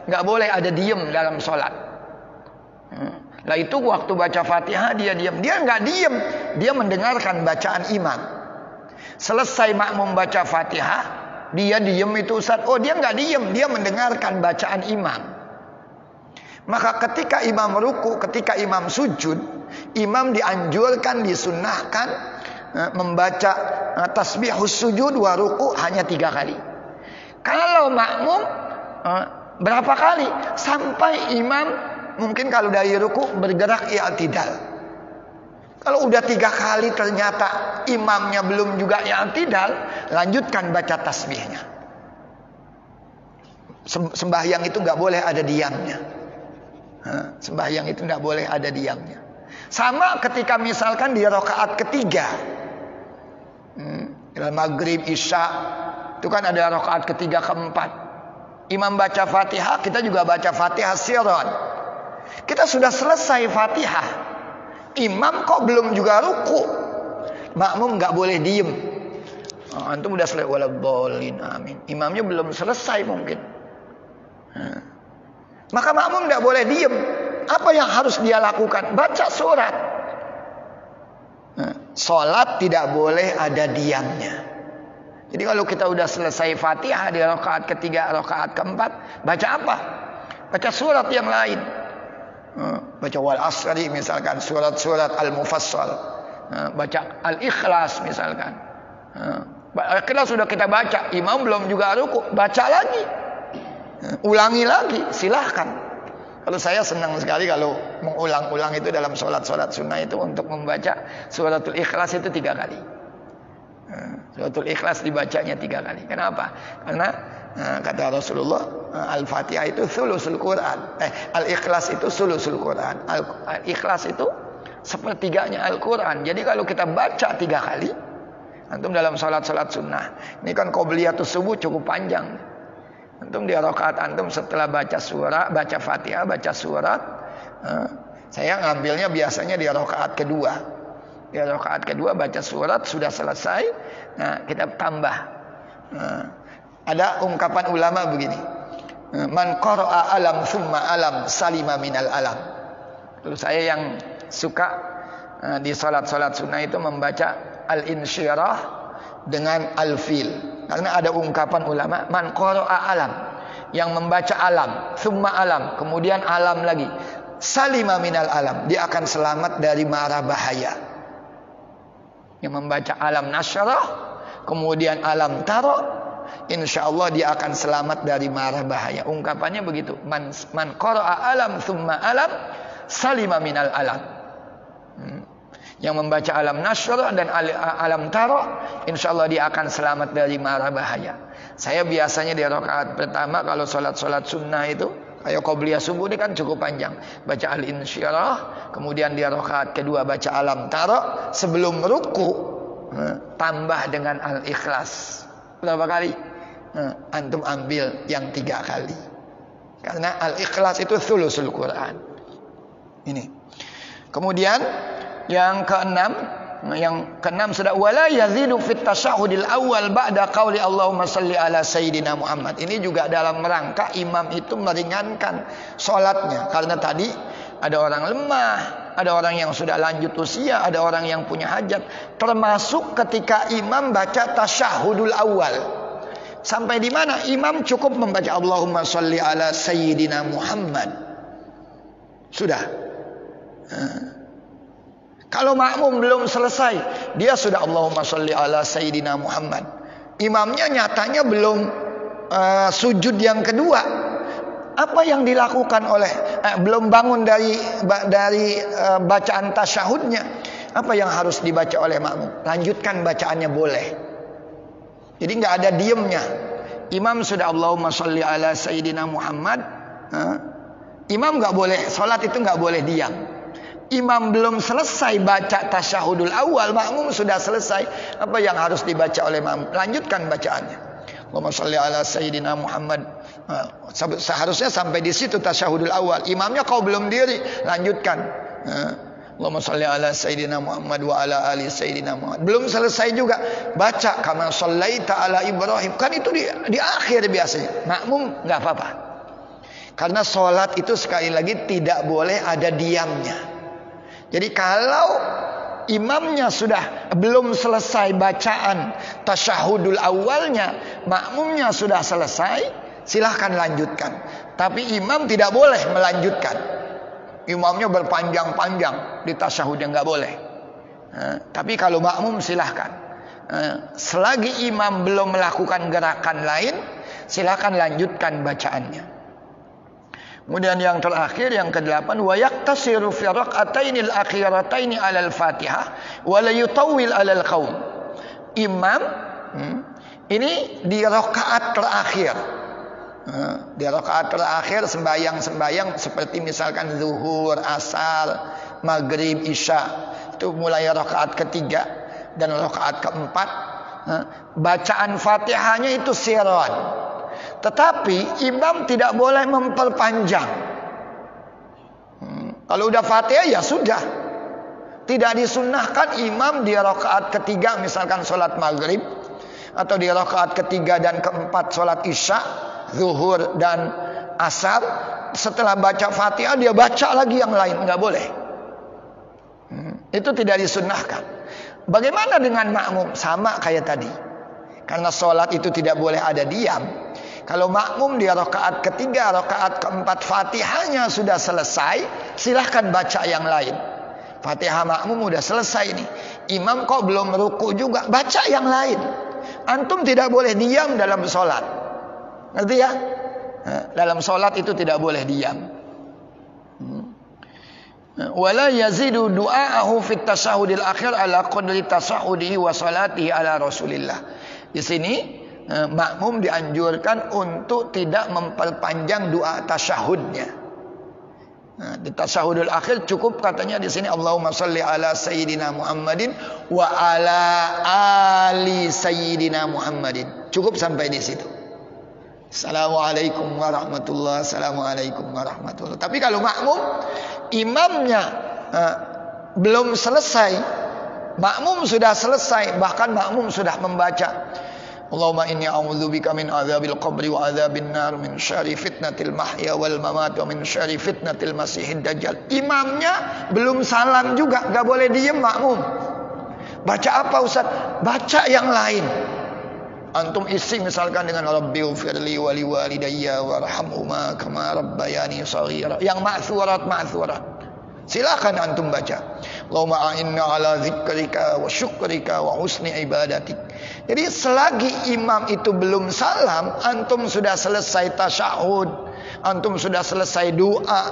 Nggak boleh ada diem dalam sholat. Lah itu waktu baca Fatihah dia diam. Dia nggak diem, dia mendengarkan bacaan imam. Selesai makmum baca Fatihah, dia diem itu Ustaz. Oh, dia nggak diem, dia mendengarkan bacaan imam. Maka ketika imam ruku, ketika imam sujud, imam dianjurkan, disunnahkan membaca tasbihus sujud wa ruku hanya 3 kali. Kalau makmum berapa kali? Sampai imam mungkin kalau dari ruku bergerak i'tidal. Kalau udah 3 kali ternyata imamnya belum juga i'tidal, lanjutkan baca tasbihnya. Sembahyang itu nggak boleh ada diamnya. Sembahyang itu tidak boleh ada diamnya. Sama ketika misalkan di rakaat ketiga, dalam maghrib, isya, itu kan ada rakaat ketiga, keempat. Imam baca Fatihah, kita juga baca Fatihah sirran. Kita sudah selesai Fatihah, imam kok belum juga ruku, makmum nggak boleh diem. Antum udah selesai, waladhdallin, amin. Imamnya belum selesai mungkin. Maka makmum tidak boleh diem. Apa yang harus dia lakukan? Baca surat. Salat tidak boleh ada diamnya. Jadi kalau kita udah selesai Fatihah di rakaat ketiga, rakaat keempat, baca apa? Baca surat yang lain. Baca wal asri misalkan, surat-surat al-mufassal. Baca al-ikhlas misalkan. Al-ikhlas sudah kita baca, imam belum juga ruku, baca lagi. Ulangi lagi, silahkan. Kalau saya senang sekali kalau mengulang-ulang itu dalam sholat-sholat sunnah itu untuk membaca suratul ikhlas itu 3 kali. Suratul ikhlas dibacanya 3 kali. Kenapa? Karena kata Rasulullah, al-Fatihah itu thulusul Quran. Al-ikhlas itu thulusul Quran. Al-ikhlas itu sepertiganya Al-Quran. Jadi kalau kita baca 3 kali, antum dalam sholat-sholat sunnah. Ini kan qobliyatus subuh cukup panjang. Antum di rakaat antum setelah baca surah, baca Fatihah, baca surat, saya ngambilnya biasanya di rakaat kedua. Di rakaat kedua baca surat sudah selesai, nah kita tambah. Ada ungkapan ulama begini, man qara'a alam thumma alam salima minal alam. Terus saya yang suka di salat-salat sunnah itu membaca al-insyirah dengan al-fil. Karena ada ungkapan ulama, man qara'a alam, yang membaca alam, thumma alam, kemudian alam lagi, salima minal alam, dia akan selamat dari mara bahaya. Yang membaca alam nasyarah, kemudian alam tara, insyaallah dia akan selamat dari mara bahaya. Ungkapannya begitu, man qara'a alam thumma alam salima minal alam. Yang membaca alam nasyr dan alam tara, insyaallah dia akan selamat dari mara bahaya. Saya biasanya di rakaat pertama kalau sholat sunnah itu, kayak qobliyah subuh ini kan cukup panjang, baca al-insyirah, kemudian di rakaat kedua baca alam tara, sebelum ruku tambah dengan al-ikhlas. Berapa kali? Antum ambil yang 3 kali. Karena al-ikhlas itu thulusul Quran. Ini. Kemudian yang keenam sudah wala yazidu fit tasyahudil awal ba'da qauli Allahumma shalli ala sayyidina Muhammad. Ini juga dalam rangka imam itu meringankan salatnya, karena tadi ada orang lemah, ada orang yang sudah lanjut usia, ada orang yang punya hajat, termasuk ketika imam baca tasyahudul awal. Sampai di mana imam cukup membaca Allahumma shalli ala sayyidina Muhammad. Sudah. Kalau makmum belum selesai, dia sudah Allahumma sholli ala sayyidina Muhammad. Imamnya nyatanya belum sujud yang kedua. Apa yang dilakukan oleh belum bangun dari bacaan tasyahudnya? Apa yang harus dibaca oleh makmum? Lanjutkan bacaannya boleh. Jadi nggak ada diemnya. Imam sudah Allahumma sholli ala sayyidina Muhammad. Imam nggak boleh, sholat itu nggak boleh diam. Imam belum selesai baca tasyahudul awal, makmum sudah selesai. Apa yang harus dibaca oleh makmum? Lanjutkan bacaannya. Allahumma sholli ala sayyidina Muhammad. Seharusnya sampai di situ tasyahudul awal. Imamnya kau belum diri, lanjutkan. Allahumma sholli ala sayyidina Muhammad wa ala ali sayyidina Muhammad. Belum selesai juga, baca kama shallaita ala Ibrahim. Kan itu di akhir biasanya. Makmum enggak apa-apa. Karena sholat itu sekali lagi tidak boleh ada diamnya. Jadi kalau imamnya sudah belum selesai bacaan tasyahudul awalnya, makmumnya sudah selesai, silahkan lanjutkan. Tapi imam tidak boleh melanjutkan. Imamnya berpanjang-panjang di tasyahudnya, nggak boleh. Tapi kalau makmum silahkan. Selagi imam belum melakukan gerakan lain, silahkan lanjutkan bacaannya. Kemudian yang terakhir, yang ke-8, wa yaktasiru fi rak'atainil akhirataini 'alal Fatihah wa la yutawwil 'alal qaum. Imam ini di rakaat terakhir. Di rakaat terakhir sembahyang seperti misalkan zuhur, asar, maghrib, isya. Itu mulai rakaat ketiga dan rakaat keempat. Bacaan Fatihahnya itu sirran. Tetapi imam tidak boleh memperpanjang. Kalau udah Fatihah ya sudah. Tidak disunnahkan imam di rakaat ketiga misalkan sholat maghrib, atau di rakaat ketiga dan keempat sholat isya, zuhur dan asar, setelah baca Fatihah dia baca lagi yang lain, nggak boleh. Itu tidak disunnahkan. Bagaimana dengan makmum? Sama kayak tadi. Karena sholat itu tidak boleh ada diam. Kalau makmum di rakaat ketiga, rakaat keempat Fatihahnya sudah selesai, silahkan baca yang lain. Fatihah makmum udah selesai nih. Imam kok belum ruku juga, baca yang lain. Antum tidak boleh diam dalam sholat. Ngerti ya? Dalam sholat itu tidak boleh diam. Wala yazidu du'aahu fit tasyahudil akhir ala qadri tasyahudihi wa salatihi ala Rasulillah. Di sini makmum dianjurkan untuk tidak memperpanjang doa tasyahudnya. Di tasyahudul akhir cukup katanya di sini Allahumma shalli ala sayyidina Muhammadin wa ala ali sayyidina Muhammadin. Cukup sampai di situ. Assalamualaikum warahmatullahi wabarakatuh. Assalamualaikum warahmatullahi wabarakatuh. Tapi kalau makmum, imamnya belum selesai, makmum sudah selesai, bahkan makmum sudah membaca Allahumma inni a'udzubika min adzabil qabri wa adzabin nar, min syarri fitnatil mahya wal mamat wa min syarri fitnatil masihid dajjal. Imamnya belum salam juga, enggak boleh diem makmum. Baca apa Ustaz? Baca yang lain. Antum isi misalkan dengan Rabbighfirli wa liwalidayya warhamhuma kama rabbayani shaghira. Yang ma'thurat. Silakan antum baca. Allahumma a'inna ala dzikrika wa syukrika wa husni ibadatik. Jadi selagi imam itu belum salam, antum sudah selesai tasyahud, antum sudah selesai doa,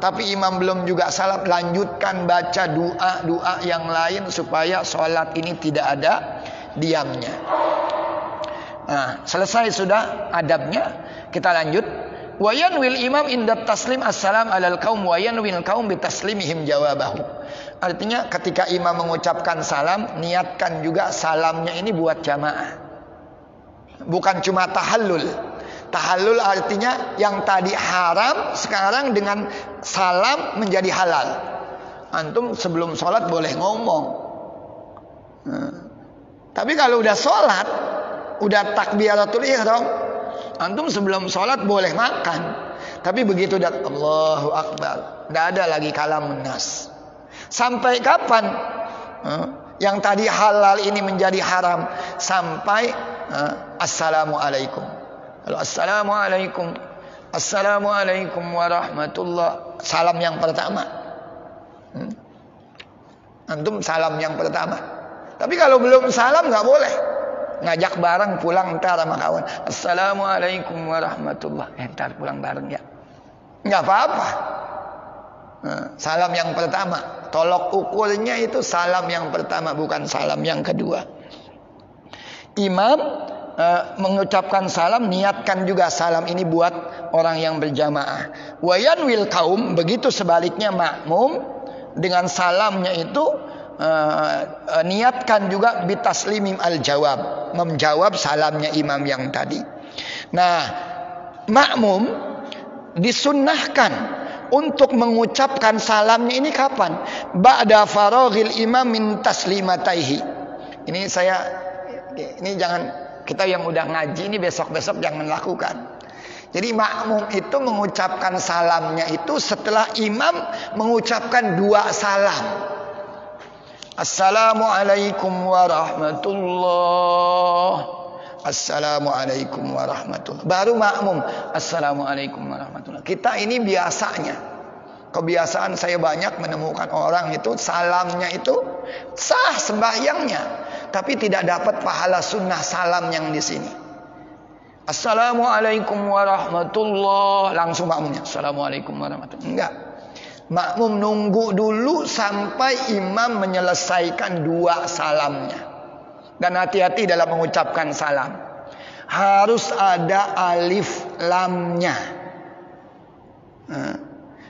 tapi imam belum juga salam, lanjutkan baca doa yang lain supaya sholat ini tidak ada diamnya. Nah, selesai sudah adabnya, kita lanjut. Wa yanwil imam inda taslim assalam alal qaum wa yanwil qaum bi taslimihim jawabahu. Artinya ketika imam mengucapkan salam, niatkan juga salamnya ini buat jamaah. Bukan cuma tahallul. Tahallul artinya yang tadi haram sekarang dengan salam menjadi halal. Antum sebelum sholat boleh ngomong. Tapi kalau udah sholat, udah takbiratul ihram, antum sebelum sholat boleh makan. Tapi begitu udah Allahu Akbar, tidak ada lagi kalamun nas. Sampai kapan yang tadi halal ini menjadi haram? Sampai assalamualaikum. Kalau assalamualaikum warahmatullah, salam yang pertama. Antum salam yang pertama. Tapi kalau belum salam nggak boleh. Ngajak bareng pulang ntar sama kawan. Assalamualaikum warahmatullah. Ntar pulang bareng ya. Nggak apa-apa. Salam yang pertama. Tolok ukurnya itu salam yang pertama, bukan salam yang kedua. Imam mengucapkan salam, niatkan juga salam ini buat orang yang berjamaah. Wayanwil kaum, begitu sebaliknya makmum dengan salamnya itu niatkan juga bitaslimim al-jawab, menjawab salamnya imam yang tadi. Nah, makmum disunnahkan untuk mengucapkan salamnya ini kapan? Ba'da faraghil imam min taslimataihi. Ini jangan, kita yang udah ngaji ini besok-besok jangan lakukan. Jadi makmum itu mengucapkan salamnya itu setelah imam mengucapkan 2 salam. Assalamualaikum warahmatullahi. Assalamualaikum warahmatullahi. Baru makmum, Assalamualaikum warahmatullahi. Kita ini biasanya, kebiasaan saya banyak menemukan orang itu salamnya itu sah sembahyangnya, tapi tidak dapat pahala sunnah salam yang di sini. Assalamualaikum warahmatullahi, langsung makmumnya Assalamualaikum warahmatullahi. Enggak. Makmum nunggu dulu sampai imam menyelesaikan 2 salamnya. Dan hati-hati dalam mengucapkan salam. Harus ada alif lamnya.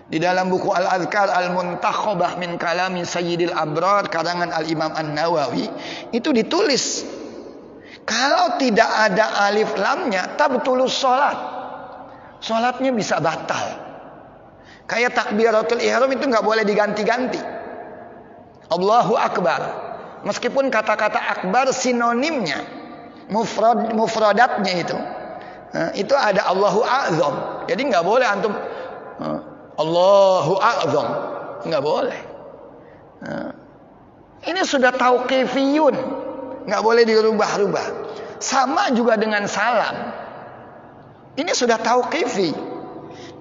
Di dalam buku Al-Adhkar Al-Muntakhabah min Kalami Sayyidil Abrar karangan Al-Imam An-Nawawi itu ditulis, kalau tidak ada alif lamnya tabtulus sholat, sholatnya bisa batal. Kayak takbiratul ihram itu nggak boleh diganti-ganti. Allahu Akbar, meskipun kata-kata akbar sinonimnya, mufradatnya itu ada Allahu A'zam. Jadi nggak boleh antum Allahu A'zam, nggak boleh. Ini sudah tauqifiyun, nggak boleh dirubah-rubah. Sama juga dengan salam, ini sudah tauqifi.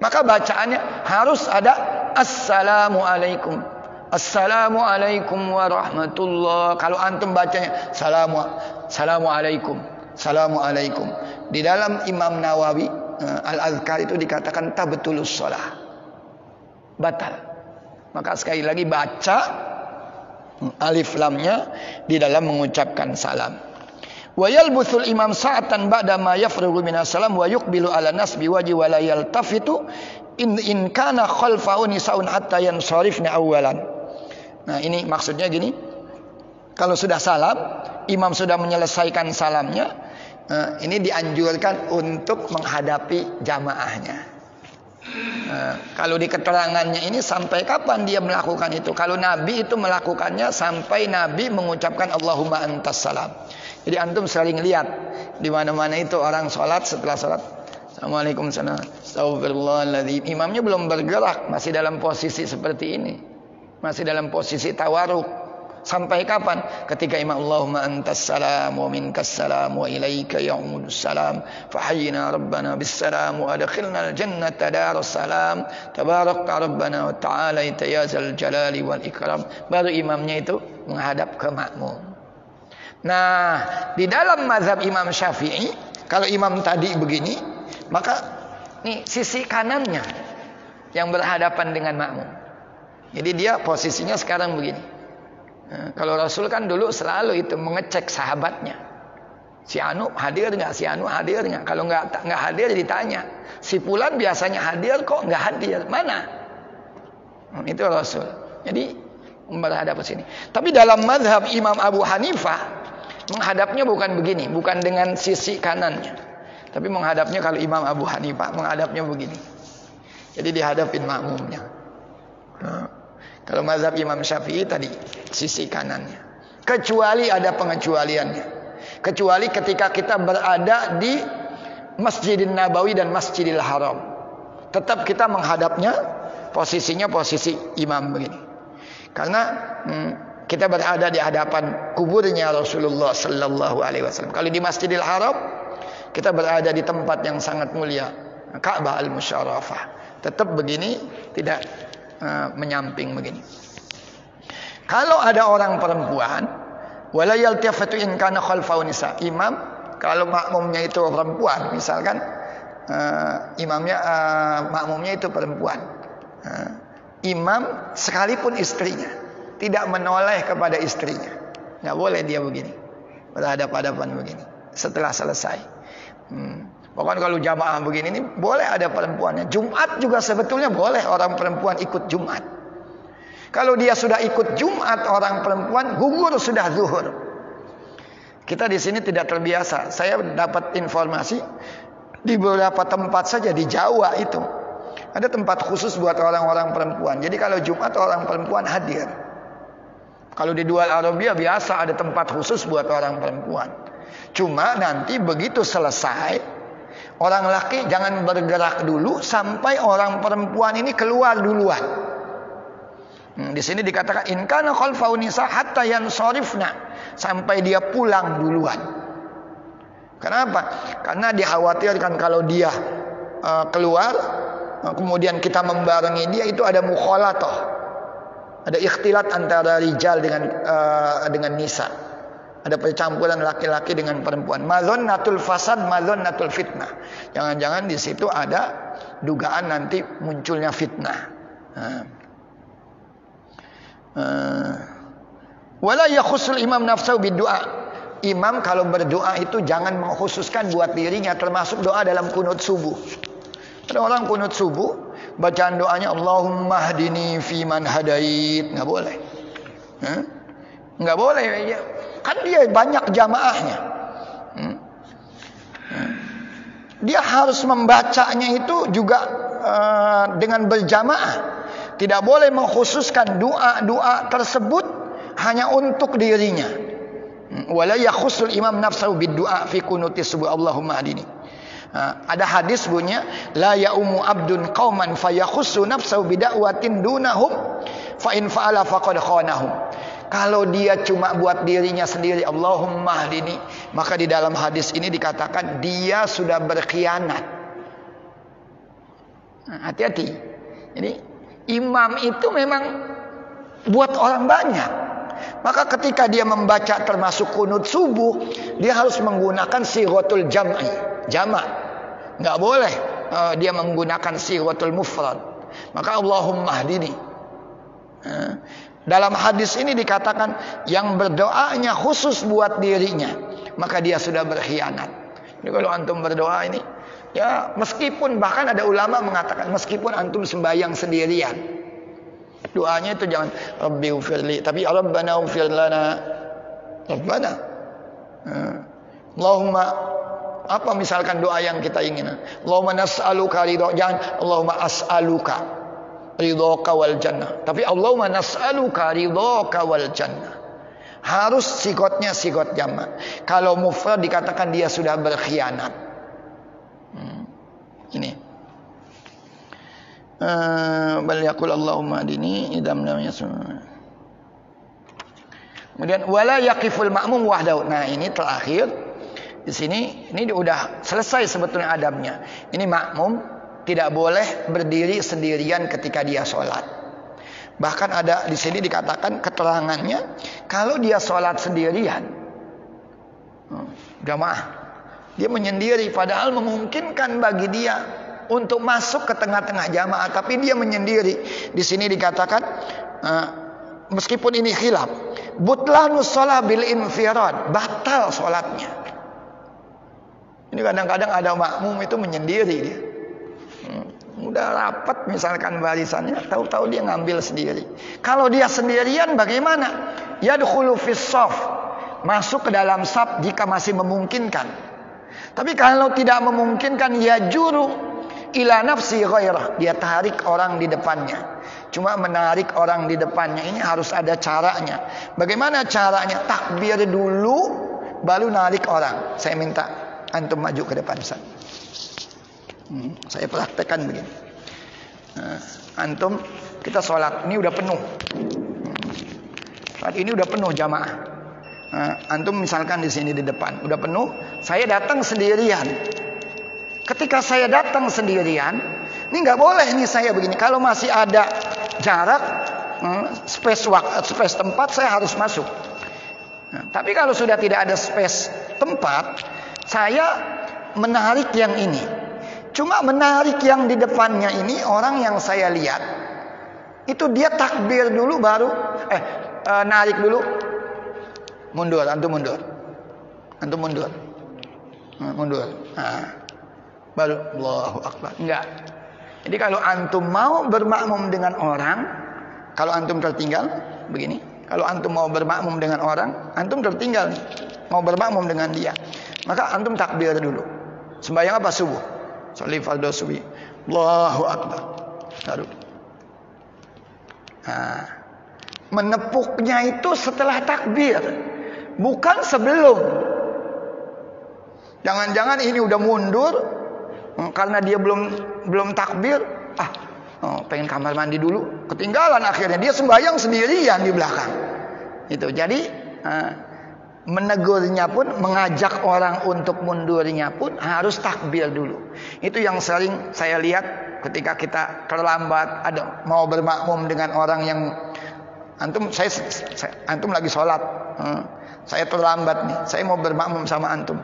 Maka bacaannya harus ada Assalamualaikum, Assalamualaikum warahmatullahi. Kalau antum bacanya Assalamualaikum, Assalamualaikum. Di dalam Imam Nawawi Al-Adhkar itu dikatakan tabtulus shalah, batal. Maka sekali lagi baca alif lamnya di dalam mengucapkan salam. Wa yalbuthul imam sa'atan ba'da ma yafrughu minas salam wa yuqbilu ala nas biwaji wa la yaltafitu in kana khalfahu nisaun hatta yansarifna awwalan. Nah, ini maksudnya gini. Kalau sudah salam, imam sudah menyelesaikan salamnya, ini dianjurkan untuk menghadapi jamaahnya. Kalau di keterangannya ini sampai kapan dia melakukan itu? Kalau Nabi itu melakukannya sampai Nabi mengucapkan Allahumma antas salam. Jadi antum sering lihat di mana-mana itu orang sholat, setelah sholat Assalamualaikum Astagfirullahaladzim, imamnya belum bergerak, masih dalam posisi seperti ini, masih dalam posisi tawaruk. Sampai kapan? Ketika imam Allahumma antas salam wa minkas salam wa ilaika ya'udus salam fahayyina rabbana bis salam wa adkhilna al jannata darus salam tabarakta rabbana wa ta'ala ya zal jalali wal ikram. Baru imamnya itu menghadap ke makmum. Nah, di dalam mazhab Imam Syafi'i, kalau imam tadi begini, maka nih sisi kanannya yang berhadapan dengan makmum. Jadi dia posisinya sekarang begini. Nah, kalau Rasul kan dulu selalu itu mengecek sahabatnya. Si Anu hadir nggak? Si Anu hadir nggak? Kalau nggak hadir ditanya. Si Fulan biasanya hadir kok nggak hadir? Mana? Itu Rasul. Jadi berhadap ke sini. Tapi dalam mazhab Imam Abu Hanifah menghadapnya bukan begini, bukan dengan sisi kanannya. Tapi menghadapnya, kalau Imam Abu Hanifah menghadapnya begini. Jadi dihadapin makmumnya. Kalau mazhab Imam Syafi'i tadi sisi kanannya. Kecuali ada pengecualiannya. Kecuali ketika kita berada di Masjidin Nabawi dan Masjidil Haram. Tetap kita menghadapnya, posisinya posisi imam begini. Karena kita berada di hadapan kuburnya Rasulullah sallallahu alaihi wasallam. Kalau di Masjidil Haram, kita berada di tempat yang sangat mulia, Ka'bah al-Musyarrafah. Tetap begini, tidak menyamping begini. Kalau ada orang perempuan, wala yaltafatu in kana khalfahu nisa. Imam, kalau makmumnya itu perempuan, misalkan makmumnya itu perempuan. Imam sekalipun istrinya tidak menoleh kepada istrinya, nggak boleh dia begini, berhadapan-hadapan begini. Setelah selesai, pokoknya kalau jamaah begini ini boleh ada perempuannya. Jumat juga sebetulnya boleh orang perempuan ikut Jumat. Kalau dia sudah ikut Jumat orang perempuan, gugur sudah zuhur. Kita di sini tidak terbiasa. Saya dapat informasi di beberapa tempat saja di Jawa itu ada tempat khusus buat orang-orang perempuan. Jadi kalau Jumat orang perempuan hadir. Kalau di Dual Arabia biasa ada tempat khusus buat orang perempuan. Cuma nanti begitu selesai, orang laki jangan bergerak dulu sampai orang perempuan ini keluar duluan. Di sini dikatakan in kana khalfahu nisa hatta yansarifna, sampai dia pulang duluan. Kenapa? Karena dikhawatirkan kalau dia keluar, kemudian kita membarengi dia, itu ada mukhalatah, ada ikhtilat antara rijal dengan nisa, ada percampuran laki-laki dengan perempuan. Madzannatul fasad, madzannatul fitnah. Jangan-jangan di situ ada dugaan nanti munculnya fitnah. Wala yakhussul imam nafsahu biddu'a. Imam kalau berdoa itu jangan mengkhususkan buat dirinya, termasuk doa dalam kunut subuh. Ada orang kunut subuh, bacaan doanya Allahumma hdini fi man hadait, nggak boleh. Nggak boleh, kan dia banyak jamaahnya. Dia harus membacanya itu juga dengan berjamaah. Tidak boleh mengkhususkan doa-doa tersebut hanya untuk dirinya. Wala yakhussul imam nafsahu biddu'a fi kunutis subuh Allahumma hadini. Ada hadis bunyinya la ya'umu abdun qauman fayakhussu nafsahu bida'watin dunahum fa in fa'ala faqad khanahum. Kalau dia cuma buat dirinya sendiri Allahumma hadini, maka di dalam hadis ini dikatakan dia sudah berkhianat. Hati-hati. Jadi imam itu memang buat orang banyak. Maka ketika dia membaca termasuk kunut subuh, dia harus menggunakan sighatul jam'i, jamak. Enggak boleh dia menggunakan sighatul mufrad. Maka Allahumma hdini. Dalam hadis ini dikatakan yang berdoanya khusus buat dirinya, maka dia sudah berkhianat. Jadi kalau antum berdoa ini, ya meskipun bahkan ada ulama mengatakan meskipun antum sembahyang sendirian, doanya itu jangan Rabbi ufirli, tapi Rabbana ufir lana. Rabbana. Allahumma, apa misalkan doa yang kita inginkan? Allahumma nas'aluka ridha, jangan Allahumma as'aluka ridhaka wal jannah, tapi Allahumma nas'aluka ridhaka wal jannah. Harus sigotnya sigot jamak. Kalau mufrad dikatakan dia sudah berkhianat. Ini bal yaqul Allahumma adini idam lam yasma. Kemudian wala yaqiful ma'mum wahdahu. Nah, ini terakhir. Di sini ini udah selesai sebetulnya adabnya. Ini makmum tidak boleh berdiri sendirian ketika dia sholat. Bahkan ada di sini dikatakan keterangannya kalau dia sholat sendirian, jamaah, dia menyendiri padahal memungkinkan bagi dia untuk masuk ke tengah-tengah jamaah, tapi dia menyendiri. Di sini dikatakan meskipun ini khilaf, butlanus shalah bil infirad, batal salatnya. Ini kadang-kadang ada makmum itu menyendiri dia. Udah rapat misalkan barisannya, tahu-tahu dia ngambil sendiri. Kalau dia sendirian bagaimana? Yadkhulu fis shaf, masuk ke dalam saf jika masih memungkinkan. Tapi kalau tidak memungkinkan, ya juru ila nafsi ghairah, dia tarik orang di depannya. Cuma menarik orang di depannya ini harus ada caranya. Bagaimana caranya? Takbir dulu baru narik orang. Saya minta antum maju ke depan sana. Saya praktekkan begini. Antum, kita sholat ini udah penuh. Saat ini udah penuh jamaah. Antum misalkan di sini di depan udah penuh, saya datang sendirian. Ketika saya datang sendirian, ini nggak boleh nih saya begini. Kalau masih ada jarak, space tempat, saya harus masuk. Tapi kalau sudah tidak ada space tempat, saya menarik yang ini. Cuma menarik yang di depannya ini, orang yang saya lihat itu dia takbir dulu baru narik dulu. Mundur, antum mundur. Antum mundur. Mundur. Baru Allahu Akbar. Enggak. Jadi kalau antum mau bermakmum dengan orang, kalau antum tertinggal begini, kalau antum mau bermakmum dengan orang, antum tertinggal nih, mau bermakmum dengan dia, maka antum takbir dulu. Sembahyang apa? Subuh. Sholli fardhu subuh. Allahu Akbar. Baru. Menepuknya itu setelah takbir, bukan sebelum. Jangan-jangan ini udah mundur karena dia belum takbir. Pengen kamar mandi dulu, ketinggalan akhirnya dia sembahyang sendirian di belakang. Itu. Jadi menegurnya pun, mengajak orang untuk mundurnya pun harus takbir dulu. Itu yang sering saya lihat ketika kita terlambat, ada mau bermakmum dengan orang yang antum lagi sholat, saya terlambat nih, saya mau bermakmum sama antum,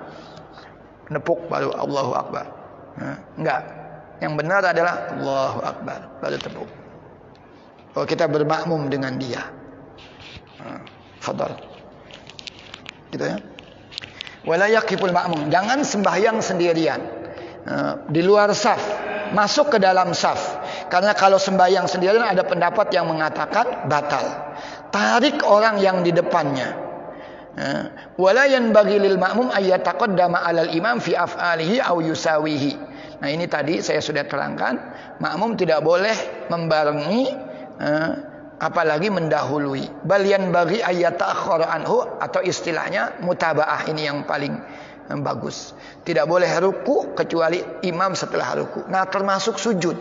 nepuk baru Allahu Akbar. Enggak, yang benar adalah Allahu Akbar baru tepuk. Kalau kita bermakmum dengan dia, fadal, gitu ya. Wala yaqiful ma'mum, jangan sembahyang sendirian di luar saf, masuk ke dalam saf. Karena kalau sembahyang sendirian ada pendapat yang mengatakan batal. Tarik orang yang di depannya. Wala yanbaghi lil ma'mum ay yataqaddama 'alal imam fi af'alihi aw yusawihi. Nah, ini tadi saya sudah terangkan, makmum tidak boleh membarengi, apalagi mendahului. Bal yanbaghi ay yata'akhkhara anhu, atau istilahnya mutabaah, ini yang paling bagus. Tidak boleh ruku kecuali imam setelah ruku. Nah, termasuk sujud.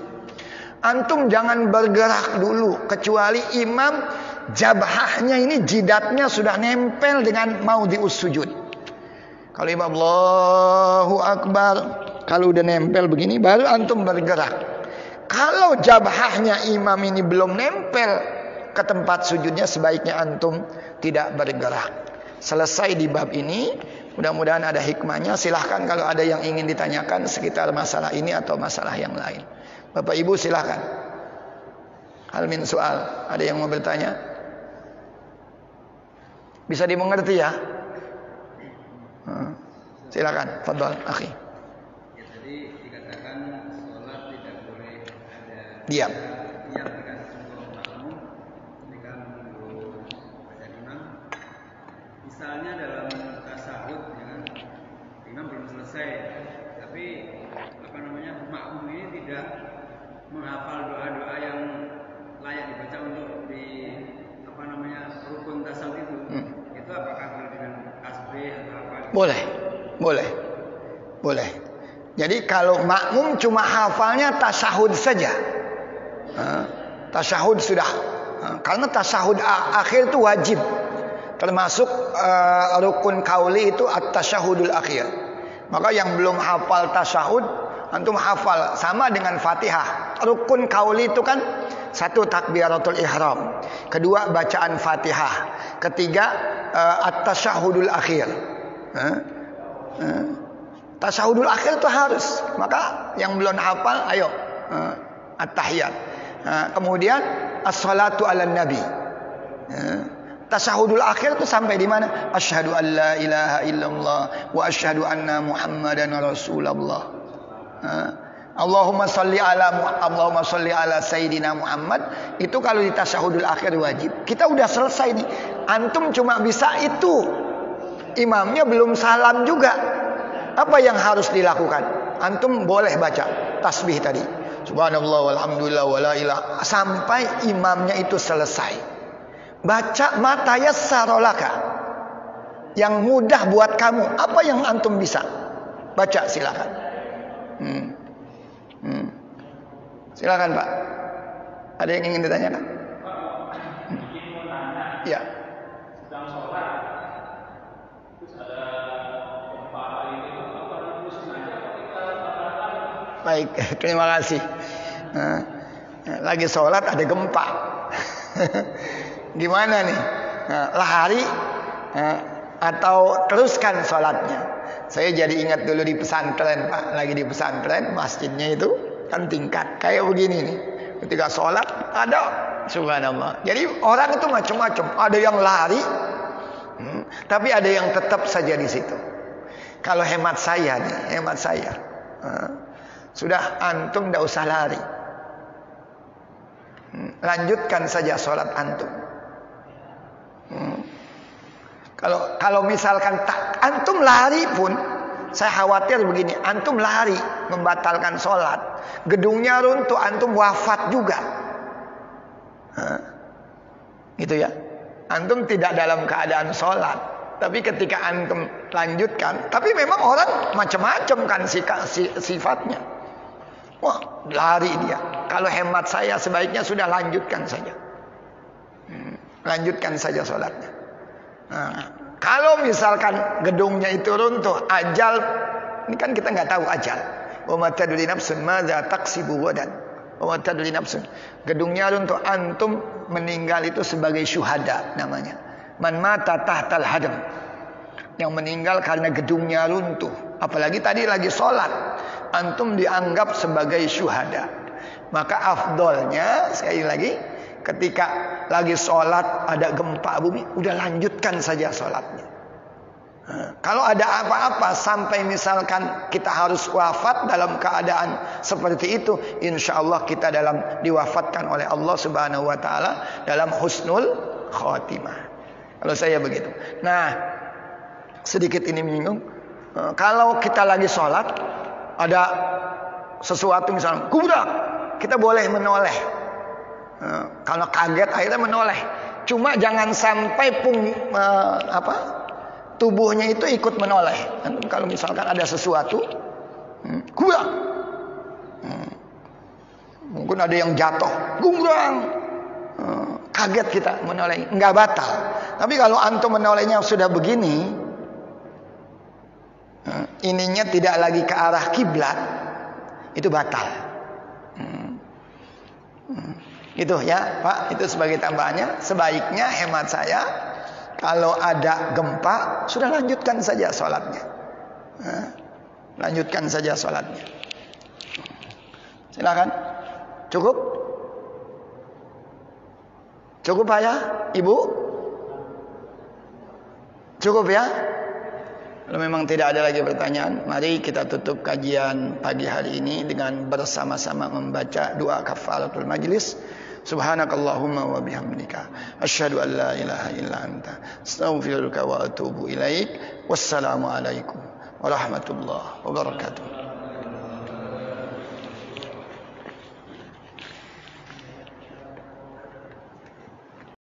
Antum jangan bergerak dulu kecuali imam jabhahnya ini, jidatnya sudah nempel dengan maudhi'us sujud. Kalau imam Allahu Akbar, kalau udah nempel begini baru antum bergerak. Kalau jabhahnya imam ini belum nempel ke tempat sujudnya, sebaiknya antum tidak bergerak. Selesai di bab ini. Mudah-mudahan ada hikmahnya. Silahkan kalau ada yang ingin ditanyakan sekitar masalah ini atau masalah yang lain. Bapak Ibu silahkan. Hal min soal. Ada yang mau bertanya? Bisa dimengerti ya? Silakan, fadhal, akhi. Ya, tadi dikatakan sholat tidak boleh ada diam. Diam dengan sebuah makmum ketika menunggu baca imam. Misalnya dalam tasahud, ya kan? Imam belum selesai, tapi makmum ini tidak menghafal doa-doa yang layak dibaca untuk di rukun tasawuf itu. Itu apakah boleh dengan tasbih atau apa? Boleh. Jadi kalau makmum cuma hafalnya tasahud saja, tasahud sudah, karena tasahud akhir itu wajib, termasuk rukun kauli itu at-tasyahudul akhir. Maka yang belum hafal tasahud, antum hafal sama dengan Fatihah. Rukun kauli itu kan satu takbiratul ihram, kedua bacaan Fatihah, ketiga at-tasyahudul akhir. Tasyahudul akhir itu harus. Maka yang belum hafal, ayo at-tahiyat. Kemudian as-salatu ala nabi. Tasyahudul akhir itu sampai di mana? Asyhadu an la ilaha illallah wa asyhadu anna Muhammadan rasulullah. Allahumma sholli ala sayyidina Muhammad. Itu kalau di tasyahudul akhir wajib. Kita udah selesai nih. Antum cuma bisa itu. Imamnya belum salam juga. Apa yang harus dilakukan? Antum boleh baca tasbih tadi. Subhanallah walhamdulillah wala ilaha, sampai imamnya itu selesai. Baca mata yassarolaka, yang mudah buat kamu. Apa yang antum bisa? Baca silakan. Silakan Pak. Ada yang ingin ditanyakan? Ya. Sedang sholat, terus ada gempa ini, apa pusing aja ketika baik, terima kasih. Lagi sholat ada gempa. Gimana nih? Lari atau teruskan sholatnya? Saya jadi ingat dulu di pesantren Pak. Lagi di pesantren, masjidnya itu kan tingkat kayak begini nih. Ketika sholat ada, subhanallah. Jadi orang itu macam-macam. Ada yang lari, tapi ada yang tetap saja di situ. Kalau hemat saya nih, sudah antum tidak usah lari. Lanjutkan saja sholat antum. Kalau misalkan antum lari pun, saya khawatir begini, antum lari membatalkan sholat, gedungnya runtuh, antum wafat juga. Gitu ya. Antum tidak dalam keadaan sholat, tapi ketika antum lanjutkan, tapi memang orang macam-macam kan sifatnya. Wah, lari dia. Kalau hemat saya sebaiknya sudah lanjutkan saja. Lanjutkan saja sholatnya. Kalau misalkan gedungnya itu runtuh, ajal, ini kan kita nggak tahu ajal. Wa ma tadri nafsun madza taksibu ghadan. Wa ma tadri nafsun. Gedungnya runtuh, antum meninggal itu sebagai syuhada namanya. Man mata tahtal hadam. Yang meninggal karena gedungnya runtuh. Apalagi tadi lagi sholat, antum dianggap sebagai syuhada. Maka afdolnya sekali lagi, ketika lagi sholat ada gempa bumi, udah lanjutkan saja sholatnya. Kalau ada apa-apa sampai misalkan kita harus wafat dalam keadaan seperti itu, insya Allah kita diwafatkan oleh Allah Subhanahu Wa Taala dalam husnul khotimah. Kalau saya begitu. Nah, sedikit ini menyinggung. Kalau kita lagi sholat, ada sesuatu misalnya kubrak, kita boleh menoleh. Kalau kaget akhirnya menoleh. Cuma jangan sampai tubuhnya itu ikut menoleh. Kalau misalkan ada sesuatu, kubrak, mungkin ada yang jatuh, gumbrang, kaget kita menoleh, nggak batal. Tapi kalau antum menolehnya sudah begini, ininya tidak lagi ke arah kiblat, itu batal. Itu ya Pak, itu sebagai tambahannya. Sebaiknya hemat saya, kalau ada gempa, sudah lanjutkan saja sholatnya. Lanjutkan saja sholatnya. Silakan. Cukup? Cukup Pak ya, Ibu? Cukup ya? Kalau memang tidak ada lagi pertanyaan, mari kita tutup kajian pagi hari ini dengan bersama-sama membaca doa kafaratul majlis. Subhanakallahumma wa bihamdika asyhadu an la ilaha illa anta astaghfiruka wa atubu ilaik. Wassalamu alaikum warahmatullahi wabarakatuh.